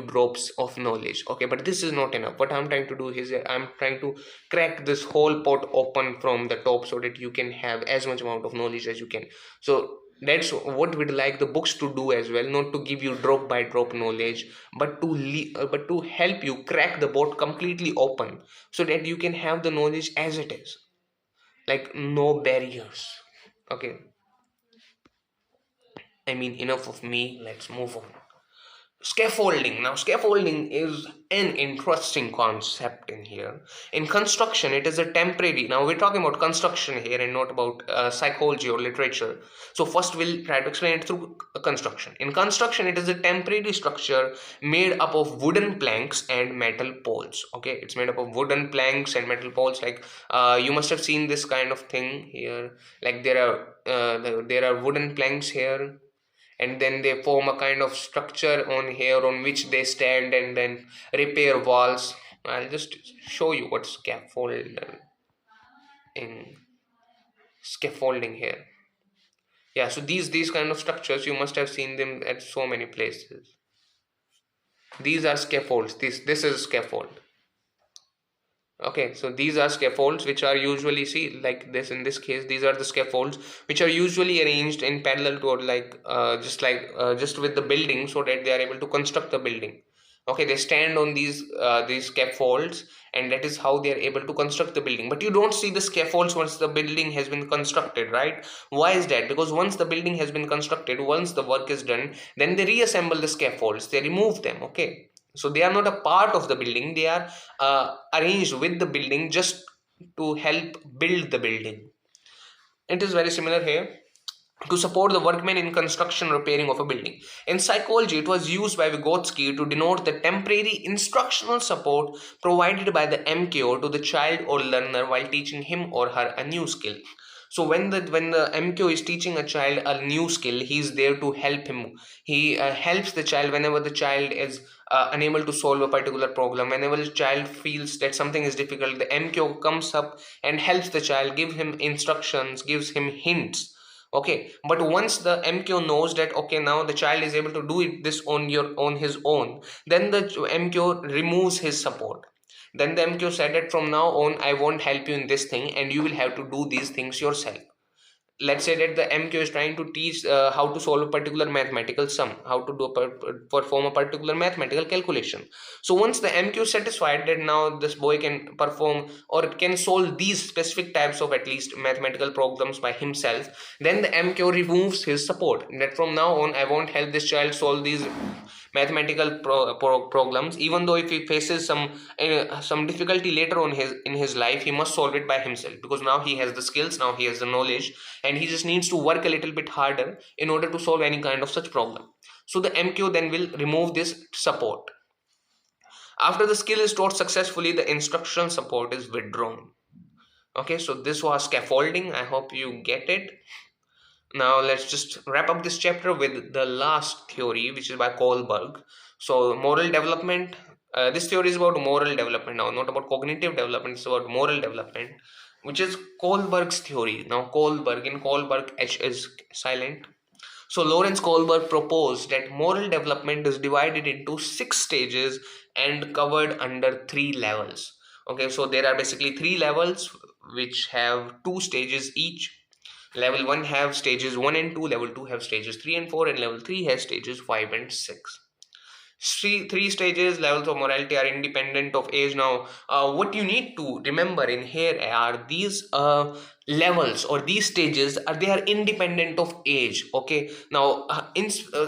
drops of knowledge. Okay, but this is not enough. What I'm trying to do is I'm trying to crack this whole pot open from the top, so that you can have as much amount of knowledge as you can. So that's what we'd like the books to do as well, not to give you drop by drop knowledge, but to help you crack the pot completely open, so that you can have the knowledge as it is, like no barriers. Okay, I mean, enough of me, let's move on. Scaffolding. Now, scaffolding is an interesting concept in here. In construction, it is a temporary. Now, we're talking about construction here and not about psychology or literature. So, first, we'll try to explain it through construction. In construction, it is a temporary structure made up of wooden planks and metal poles. Okay, it's made up of wooden planks and metal poles. Like, you must have seen this kind of thing here. Like, there are wooden planks here, and then they form a kind of structure on here on which they stand and then repair walls. I'll just show you what in scaffolding here. Yeah, so these kind of structures, you must have seen them at so many places. These are scaffolds. This is a scaffold. Okay, so these are scaffolds which are usually, see, like this, in this case, these are the scaffolds which are usually arranged in parallel to, like just with the building, so that they are able to construct the building. Okay, they stand on these scaffolds, and that is how they are able to construct the building. But you don't see the scaffolds once the building has been constructed, right? Why is that? Because once the building has been constructed, once the work is done, then they reassemble the scaffolds, they remove them. Okay, so they are not a part of the building, they are arranged with the building just to help build the building. It is very similar here, to support the workmen in construction repairing of a building. In psychology, it was used by Vygotsky to denote the temporary instructional support provided by the MKO to the child or learner while teaching him or her a new skill. So when the MKO is teaching a child a new skill, he is there to help him. He helps the child whenever the child is unable to solve a particular problem. Whenever the child feels that something is difficult, the MKO comes up and helps the child, give him instructions, gives him hints. Okay, but once the MKO knows that, okay, now the child is able to do this on his own, then the MKO removes his support. Then the MKO said that from now on I won't help you in this thing, and you will have to do these things yourself. Let's say that the MKO is trying to teach how to solve a particular mathematical sum, how to perform a particular mathematical calculation. So once the MKO is satisfied that now this boy can perform or can solve these specific types of at least mathematical problems by himself, then the MKO removes his support, that from now on I won't help this child solve these mathematical problems. Even though if he faces some difficulty later on in his life, he must solve it by himself, because now he has the skills, now he has the knowledge, and he just needs to work a little bit harder in order to solve any kind of such problem. So the MKO then will remove this support. After the skill is taught successfully, the instructional support is withdrawn. Okay, so this was scaffolding. I hope you get it. Now let's just wrap up this chapter with the last theory, which is by Kohlberg. So moral development, This theory is about moral development now, not about cognitive development. It's about moral development, which is Kohlberg's theory. Now, Kohlberg, in Kohlberg, H is silent. So Lawrence Kohlberg proposed that moral development is divided into 6 stages and covered under 3 levels. Okay, so there are basically 3 levels which have 2 stages each. Level 1 have stages 1 and 2, level 2 have stages 3 and 4, and level 3 has stages 5 and 6. Three stages levels of morality are independent of age. Now what you need to remember in here are these levels, or these stages are, they are independent of age. Okay, now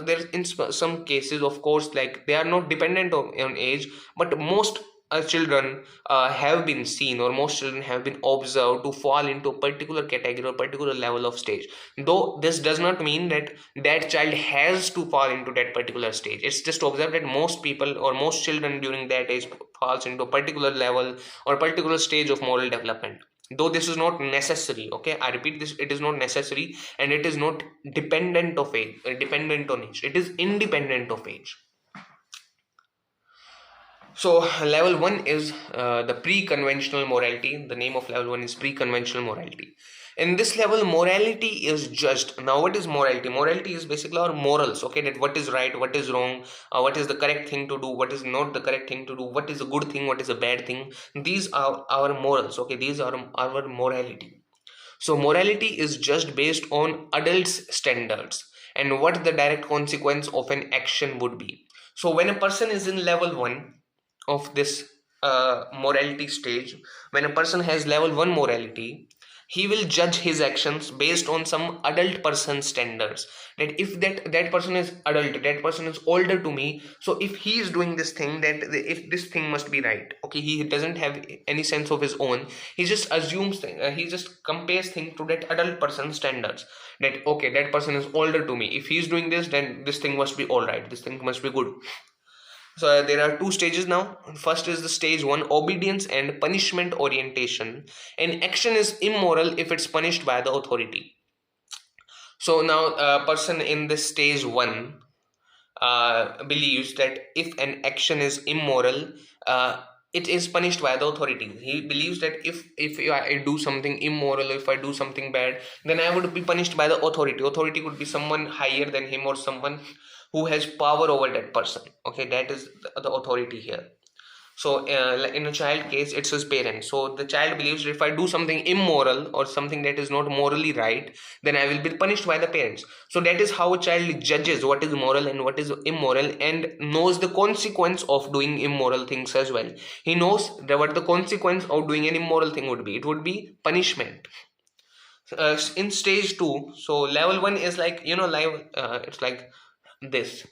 there in some cases, of course, like they are not dependent on age, but most children have been seen, or most children have been observed to fall into a particular category or particular level of stage. Though this does not mean that that child has to fall into that particular stage. It's just observed that most people or most children during that age falls into a particular level or particular stage of moral development. Though this is not necessary. Okay, I repeat this, it is not necessary, and it is not dependent of age, dependent on age. It is independent of age. So level 1 is the pre-conventional morality. The name of level 1 is pre-conventional morality. In this level, morality is judged. Now what is morality? Morality is basically our morals. Okay, that what is right, what is wrong, what is the correct thing to do, what is not the correct thing to do, what is a good thing, what is a bad thing. These are our morals. Okay, these are our morality. So morality is judged based on adults' standards and what the direct consequence of an action would be. So when a person is in level 1 of this morality stage, when a person has level 1 morality, he will judge his actions based on some adult person standards. That if that person is adult, that person is older to me, so if he is doing this thing, that if this thing must be right. Okay, he doesn't have any sense of his own. He just assumes he just compares things to that adult person standards. That okay, that person is older to me, if he is doing this, then this thing must be all right, this thing must be good. So there are 2 stages now. First is the stage 1, obedience and punishment orientation. An action is immoral if it's punished by the authority. So now a person in this stage 1 believes that if an action is immoral, it is punished by the authority. He believes that if I do something immoral, if I do something bad, then I would be punished by the authority. Authority could be someone higher than him or someone who has power over that person. Okay, that is the authority here. So in a child case, it's his parents. So the child believes that if I do something immoral or something that is not morally right, then I will be punished by the parents. So that is how a child judges what is moral and what is immoral, and knows the consequence of doing immoral things as well. He knows that what the consequence of doing an immoral thing would be. It would be punishment. In stage 2, so level 1 is like, it's like this.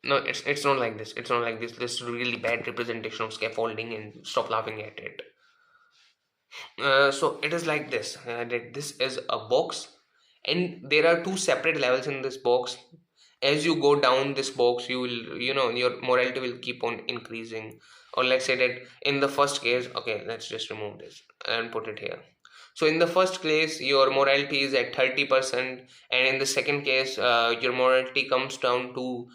No, it's not like this. It's not like this. This is really bad representation of scaffolding, and stop laughing at it. So it is like this. That this is a box, and there are 2 separate levels in this box. As you go down this box, you will, your morality will keep on increasing. Or let's say that in the first case, okay, let's just remove this and put it here. So in the first case, your morality is at 30%, and in the second case, your morality comes down to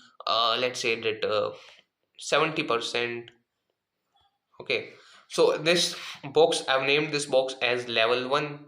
let's say that 70%. Okay, so this box, I've named this box as level 1.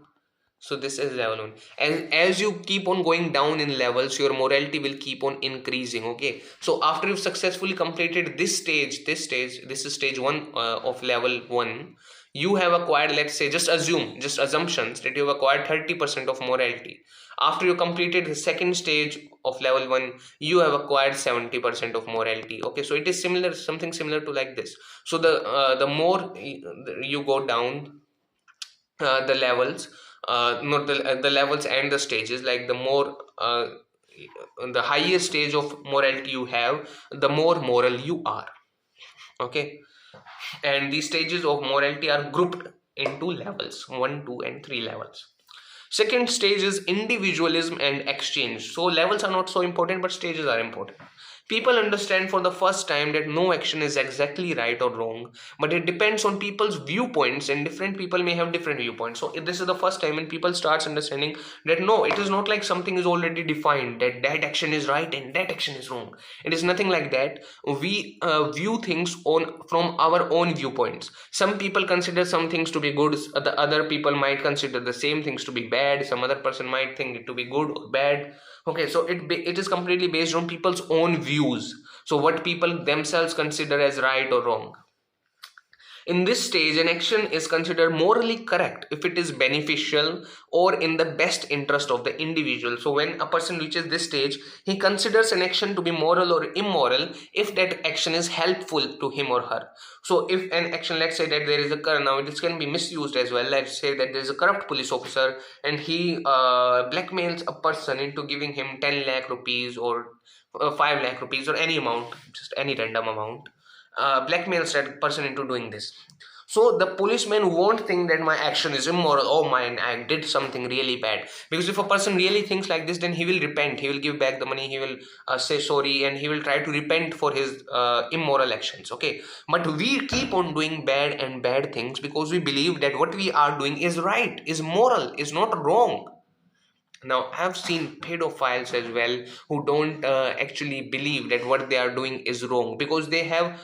So this is level 1, and as you keep on going down in levels, your morality will keep on increasing. Okay, so after you've successfully completed this stage, this is stage 1 of level 1, you have acquired, let's say, just assumptions that you have acquired 30% of morality. After you completed the second stage of level 1, you have acquired 70% of morality. Okay, so it is similar, something similar to like this. So the more you go down the levels, not the levels and the stages, like the more the higher stage of morality you have, the more moral you are. Okay, and these stages of morality are grouped into levels 1, 2 and 3 levels. Second stage is individualism and exchange. So levels are not so important, but stages are important. People understand for the first time that no action is exactly right or wrong, but it depends on people's viewpoints, and different people may have different viewpoints. So this is the first time when people starts understanding that no, it is not like something is already defined, that that action is right and that action is wrong. It is nothing like that. We view things on from our own viewpoints. Some people consider some things to be good, the other people might consider the same things to be bad, some other person might think it to be good or bad. Okay, so it is completely based on people's own views. So what people themselves consider as right or wrong. In this stage, an action is considered morally correct if it is beneficial or in the best interest of the individual. So when a person reaches this stage, he considers an action to be moral or immoral if that action is helpful to him or her. So if an action, let's say that there is a now this can be misused as well. Let's say that there is a corrupt police officer and he blackmails a person into giving him 10 lakh rupees or 5 lakh rupees or any amount, just any random amount, blackmails that person into doing this. So the policeman won't think that my action is immoral. Oh my, I did something really bad. Because if a person really thinks like this, then he will repent. He will give back the money. He will say sorry, and he will try to repent for his immoral actions. Okay, but we keep on doing bad and bad things because we believe that what we are doing is right, is moral, is not wrong. Now, I've seen pedophiles as well who don't actually believe that what they are doing is wrong, because they have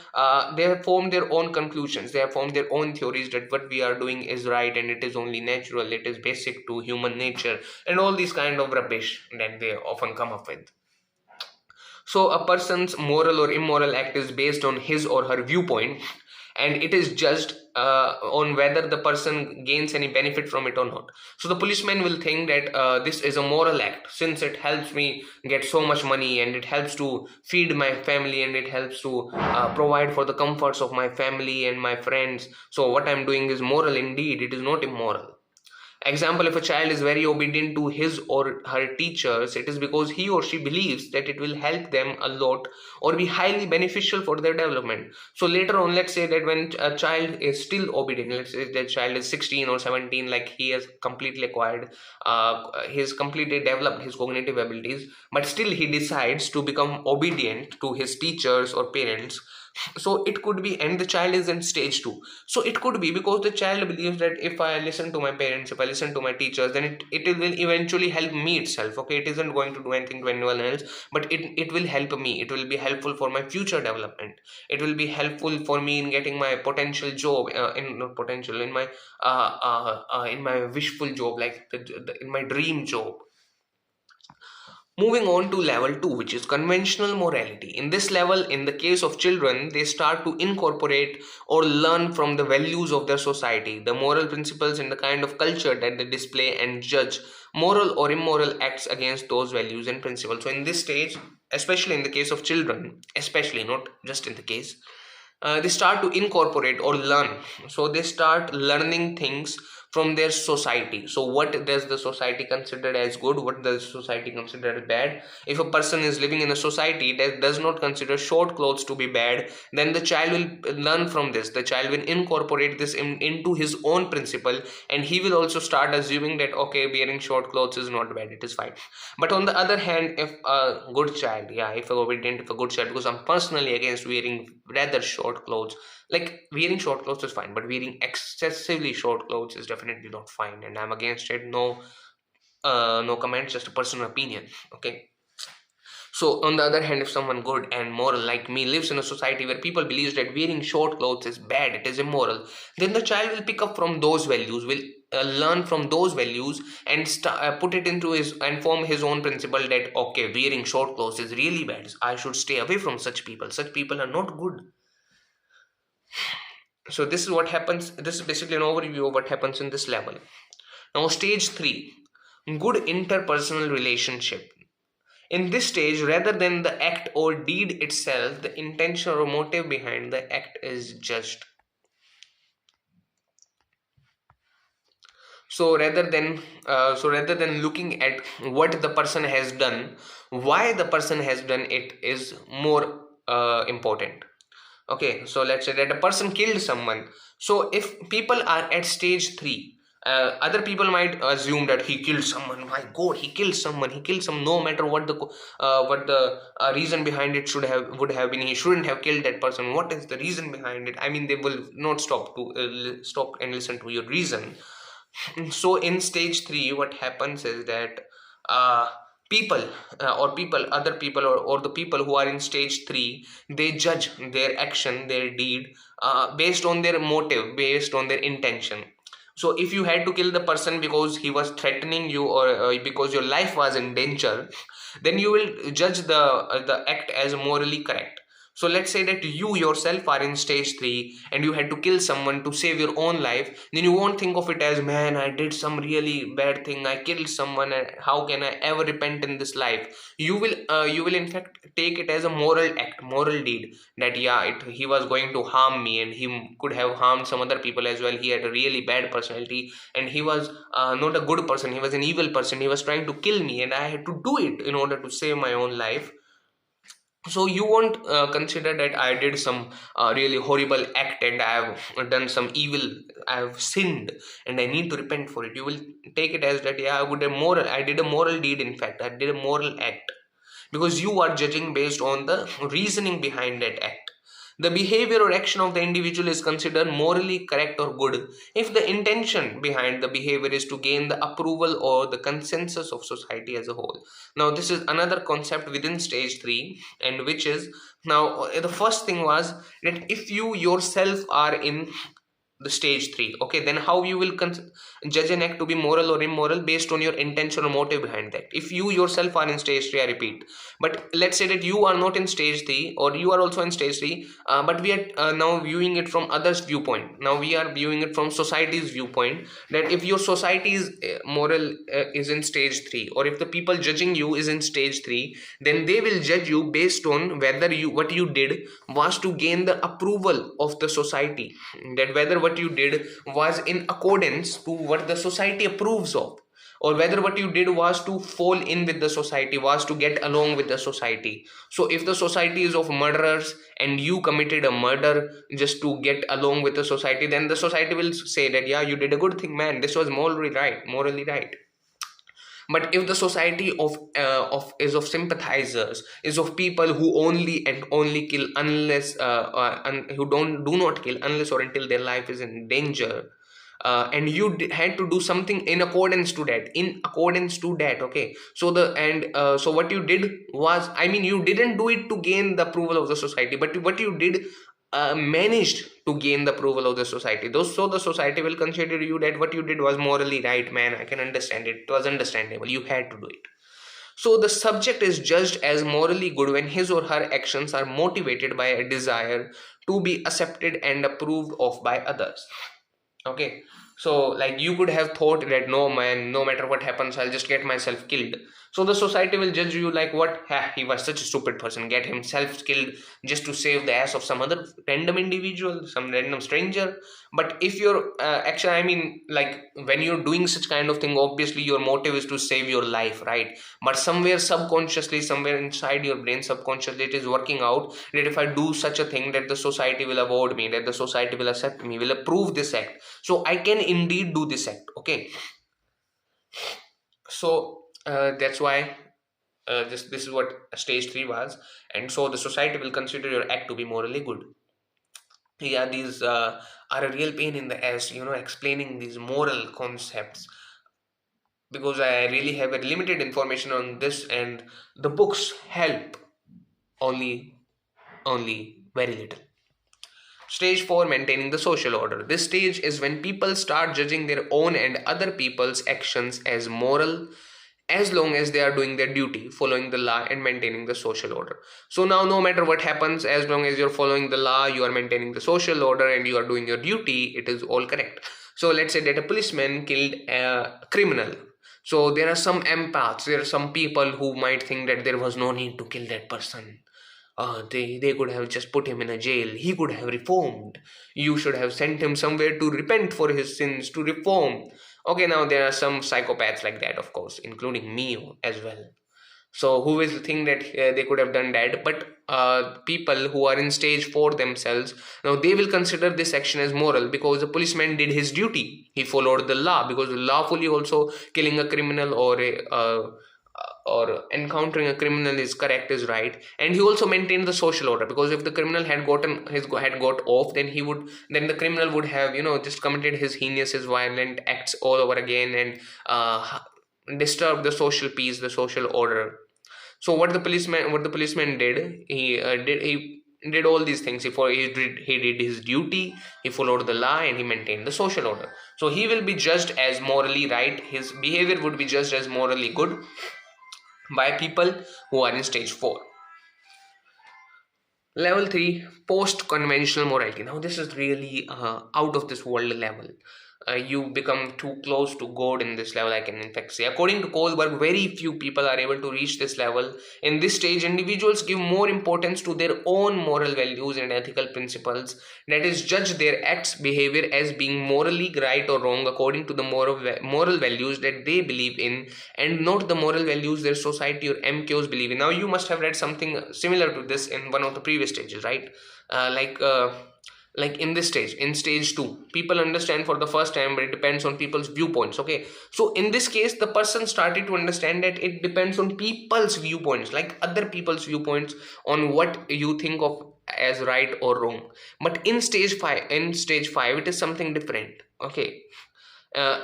formed their own conclusions. They have formed their own theories that what we are doing is right and it is only natural. It is basic to human nature, and all these kind of rubbish that they often come up with. So, a person's moral or immoral act is based on his or her viewpoint, and it is judged on whether the person gains any benefit from it or not. So, the policeman will think that this is a moral act since it helps me get so much money and it helps to feed my family and it helps to provide for the comforts of my family and my friends. So, what I'm doing is moral indeed, it is not immoral. Example, if a child is very obedient to his or her teachers, it is because he or she believes that it will help them a lot or be highly beneficial for their development. So later on, let's say that when a child is still obedient, let's say that child is 16 or 17, like he has completely acquired, he has completely developed his cognitive abilities, but still he decides to become obedient to his teachers or parents. So it could be, and the child is in stage 2. So it could be because the child believes that if I listen to my parents, if I listen to my teachers, then it will eventually help me itself. Okay, it isn't going to do anything to anyone else, but it will help me. It will be helpful for my future development. It will be helpful for me in getting my potential job, in not potential, in my wishful job, like in my dream job. Moving on to level 2, which is conventional morality. In this level, in the case of children, they start to incorporate or learn from the values of their society, the moral principles and the kind of culture that they display, and judge moral or immoral acts against those values and principles. So in this stage, especially in the case of children, especially not just in the case, they start to incorporate or learn. So they start learning things from their society. So what does the society consider as good, what does society consider as bad? If a person is living in a society that does not consider short clothes to be bad, then the child will learn from this. The child will incorporate this into his own principle, and he will also start assuming that okay, wearing short clothes is not bad, it is fine. But on the other hand, if a good child, yeah, if a obedient, if a good child, because I'm personally against wearing rather short clothes. Like wearing short clothes is fine, but wearing excessively short clothes is definitely not fine, and I'm against it. No, no comments, just a personal opinion. Okay. So on the other hand, if someone good and moral like me lives in a society where people believe that wearing short clothes is bad, it is immoral, then the child will pick up from those values, will learn from those values, and put it into his and form his own principle that okay, wearing short clothes is really bad. I should stay away from such people. Such people are not good. So this is what happens. This is basically an overview of what happens in this level. Now stage 3, good interpersonal relationship. In this stage, rather than the act or deed itself, the intention or motive behind the act is judged. So rather than looking at what the person has done, why the person has done it is more important. Okay, so let's say that a person killed someone. So if people are at stage 3, Other people might assume that he killed someone. My God, he killed someone. He killed some. No matter what the reason behind it would have been, he shouldn't have killed that person. What is the reason behind it? I mean, they will not stop and listen to your reason. So in stage 3, what happens is that uh, people or people other people or the people who are in stage 3, they judge their action, their deed, based on their motive, based on their intention. So if you had to kill the person because he was threatening you, or because your life was in danger, then you will judge the act as morally correct. So let's say that you yourself are in stage 3 and you had to kill someone to save your own life, then you won't think of it as, man, I did some really bad thing, I killed someone, and how can I ever repent in this life? You will in fact take it as a moral act, moral deed, that yeah, he was going to harm me, and he could have harmed some other people as well. He had a really bad personality, and he was not a good person, he was an evil person, he was trying to kill me, and I had to do it in order to save my own life. So you won't consider that I did some really horrible act and I have done some evil, I have sinned and I need to repent for it. You will take it as that, yeah, I did a moral deed, in fact I did a moral act, because you are judging based on the reasoning behind that act. The behavior or action of the individual is considered morally correct or good if the intention behind the behavior is to gain the approval or the consensus of society as a whole. Now, this is another concept within stage 3, and which is, now the first thing was that if you yourself are in the stage 3, okay, then how you will judge an act to be moral or immoral based on your intention or motive behind that. If you yourself are in stage 3, I repeat, but let's say that you are not in stage 3, or you are also in stage 3, but we are now viewing it from others viewpoint. Now we are viewing it from society's viewpoint, that if your society is moral is in stage 3, or if the people judging you is in stage 3, then they will judge you based on whether what you did was to gain the approval of the society, that whether what you did was in accordance to what the society approves of, or whether what you did was to fall in with the society, was to get along with the society. So if the society is of murderers and you committed a murder just to get along with the society, then the society will say that, yeah, you did a good thing, man, this was morally right. But if the society of is of sympathizers, is of people who only and only kill unless who do not kill unless or until their life is in danger, and you had to do something in accordance to that, okay, so so what you did was, I mean, you didn't do it to gain the approval of the society, but what you did managed to gain the approval of the society. So the society will consider you that what you did was morally right, man, I can understand it, it was understandable, you had to do it. So the subject is judged as morally good when his or her actions are motivated by a desire to be accepted and approved of by others. Okay, so like you could have thought that, no man, no matter what happens, I'll just get myself killed. So the society will judge you like, what, ha, he was such a stupid person, get himself killed just to save the ass of some other random individual, some random stranger. But if your action, I mean, like when you're doing such kind of thing, obviously your motive is to save your life, right? But somewhere subconsciously, somewhere inside your brain, subconsciously, it is working out that if I do such a thing, that the society will award me, that the society will accept me, will approve this act, so I can indeed do this act. Okay, so that's why this is what stage 3 was. And so the society will consider your act to be morally good. Yeah, these are a real pain in the ass, explaining these moral concepts, because I really have a limited information on this, and the books help only very little. Stage 4, maintaining the social order. This stage is when people start judging their own and other people's actions as moral, as long as they are doing their duty, following the law and maintaining the social order. So now, no matter what happens, as long as you're following the law, you are maintaining the social order, and you are doing your duty, it is all correct. So let's say that a policeman killed a criminal. So there are some empaths, there are some people who might think that there was no need to kill that person. They could have just put him in a jail. He could have reformed. You should have sent him somewhere to repent for his sins, to reform. Okay, now there are some psychopaths like that, of course, including me as well. So who will think that they could have done that? But people who are in stage 4 themselves, now they will consider this action as moral because the policeman did his duty. He followed the law, because lawfully also killing a criminal or encountering a criminal is correct, is right. And he also maintained the social order, because if the criminal had got off, then the criminal would have, just committed his heinous, his violent acts all over again, and disturb the social peace, the social order. So what the policeman did, he did all these things. He did his duty, he followed the law, and he maintained the social order. So he will be judged as morally right. His behavior would be judged as morally good by people who are in stage 4. Level 3, post conventional morality. Now, this is really out of this world level. You become too close to God in this level, I can in fact say. According to Kohlberg, very few people are able to reach this level. In this stage, individuals give more importance to their own moral values and ethical principles, that is, judge their acts, behavior as being morally right or wrong according to the moral values that they believe in, and not the moral values their society or MQs believe in. Now, you must have read something similar to this in one of the previous stages, right? Uh, like. Uh, like in this stage, in stage 2, people understand for the first time, but it depends on people's viewpoints. Okay, so in this case, the person started to understand that it depends on people's viewpoints, like other people's viewpoints, on what you think of as right or wrong. But in stage 5 it is something different. Okay,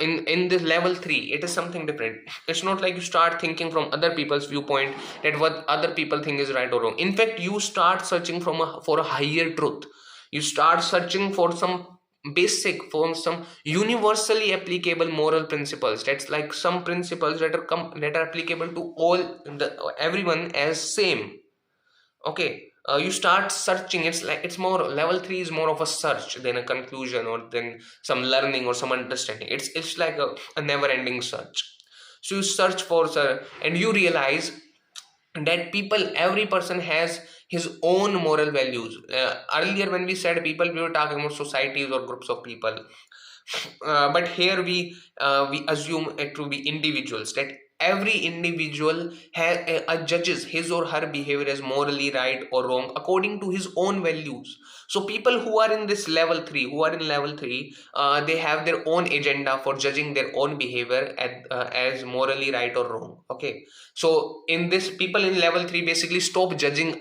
in the level 3 it is something different. It's not like you start thinking from other people's viewpoint, that what other people think is right or wrong. In fact, you start searching for a higher truth. You start searching for some universally applicable moral principles. That's like some principles that are applicable to everyone as same. Okay, you start searching. It's more, level 3 is more of a search than a conclusion, or than some learning or some understanding. It's like a never ending search. So you search for, sir, and you realize that every person has his own moral values. Earlier when we said people, we were talking about societies or groups of people. But here we assume it to be individuals, that every individual judges his or her behavior as morally right or wrong according to his own values. So people who are in this level 3, they have their own agenda for judging their own behavior as morally right or wrong. Okay, so in this, people in level 3 basically stop judging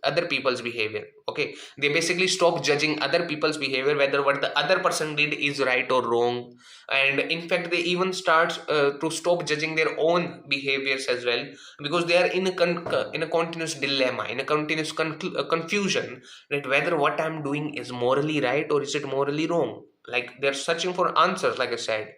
other people's behavior. Okay, they basically stop judging other people's behavior, whether what the other person did is right or wrong. And in fact, they even start to stop judging their own behaviors as well, because they are in a continuous dilemma, in a continuous confusion, that whether what I'm doing is morally right or is it morally wrong. Like, they're searching for answers, like I said.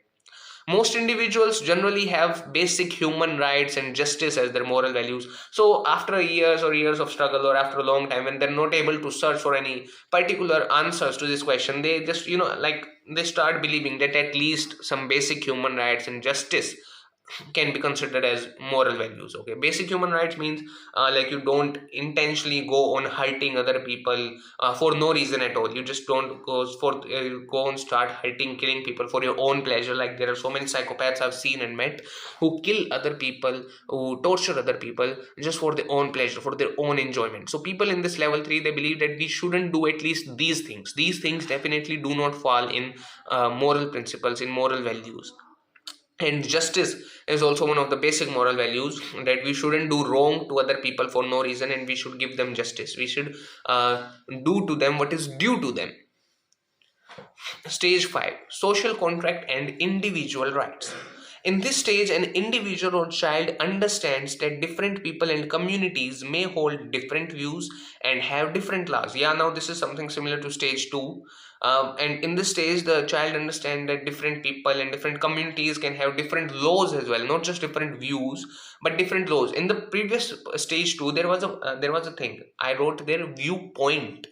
Most individuals generally have basic human rights and justice as their moral values. So after years of struggle, or after a long time, when they're not able to search for any particular answers to this question, they just, like, they start believing that at least some basic human rights and justice can be considered as moral values. Okay, basic human rights means like, you don't intentionally go on hurting other people for no reason at all. You just don't go and start hurting, killing people for your own pleasure. Like, there are so many psychopaths I've seen and met, who kill other people, who torture other people just for their own pleasure, for their own enjoyment. So people in this level 3, they believe that we shouldn't do at least these things definitely do not fall in moral principles, in moral values. And justice is also one of the basic moral values, that we shouldn't do wrong to other people for no reason, and we should give them justice. We should do to them what is due to them. Stage 5, social contract and individual rights. In this stage, an individual or child understands that different people and communities may hold different views and have different laws. Yeah, now this is something similar to stage 2. And in this stage, the child understands that different people and different communities can have different laws as well, not just different views, but different laws. In the previous stage 2, there was a thing I wrote there, viewpoint.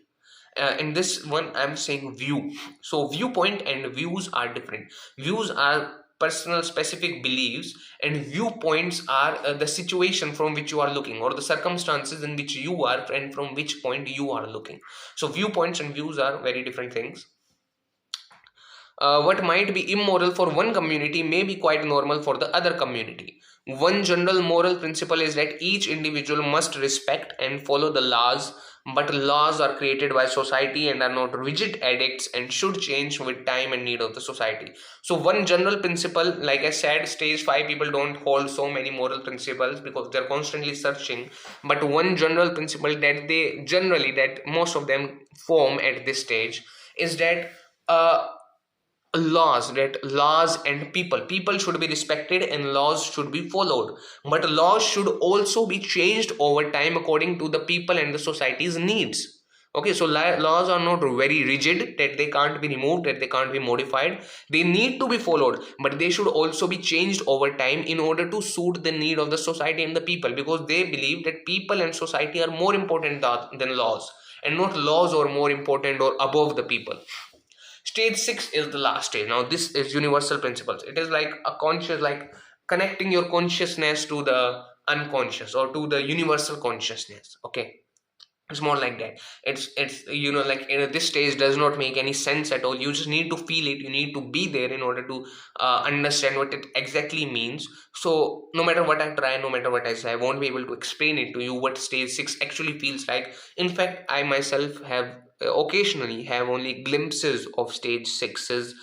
In this one, I'm saying view. So viewpoint and views are different. Views are personal specific beliefs, and viewpoints are the situation from which you are looking, or the circumstances in which you are, and from which point you are looking. So viewpoints and views are very different things. what might be immoral for one community may be quite normal for the other community. One general moral principle is that each individual must respect and follow the laws, but laws are created by society and are not rigid edicts and should change with time and need of the society. So, one general principle, like I said, stage 5 people don't hold so many moral principles because they're constantly searching. But one general principle that they generally, that most of them form at this stage, is that uh, laws and people should be respected and laws should be followed, but laws should also be changed over time according to the people and the society's needs. Okay, so laws are not very rigid that they can't be removed, that they can't be modified. They need to be followed, but they should also be changed over time in order to suit the need of the society and the people, because they believe that people and society are more important than laws, and not laws are more important or above the people. Stage 6 is the last stage. Now this is universal principles. It is like a conscious, like connecting your consciousness to the unconscious or to the universal consciousness. Okay, it's more like that. It's like this stage does not make any sense at all. You just need to feel it, you need to be there in order to understand what it exactly means. So no matter what I try, no matter what I say, I won't be able to explain it to you what stage 6 actually feels like. In fact, I myself have occasionally have only glimpses of stage 6's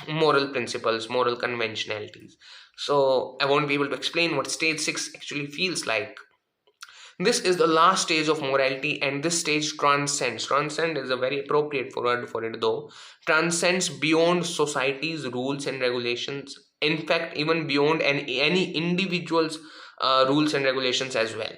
moral principles, moral conventionalities. So I won't be able to explain what stage 6 actually feels like. This is the last stage of morality, and this stage transcends. Transcend is a very appropriate word for it, though. Transcends beyond society's rules and regulations. In fact, even beyond any individual's rules and regulations as well.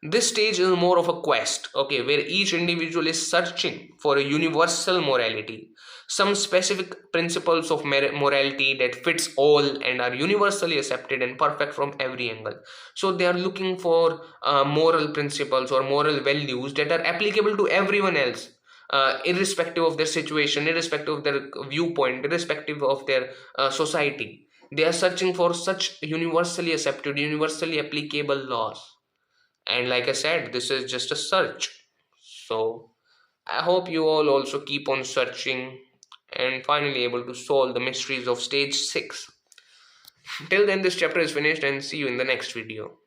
This stage is more of a quest, okay, where each individual is searching for a universal morality, some specific principles of morality that fits all and are universally accepted and perfect from every angle. So they are looking for moral principles or moral values that are applicable to everyone else, irrespective of their situation, irrespective of their viewpoint, irrespective of their society. They are searching for such universally accepted, universally applicable laws. And like I said, this is just a search. So I hope you all also keep on searching and finally able to solve the mysteries of stage 6. Till then, this chapter is finished, and see you in the next video.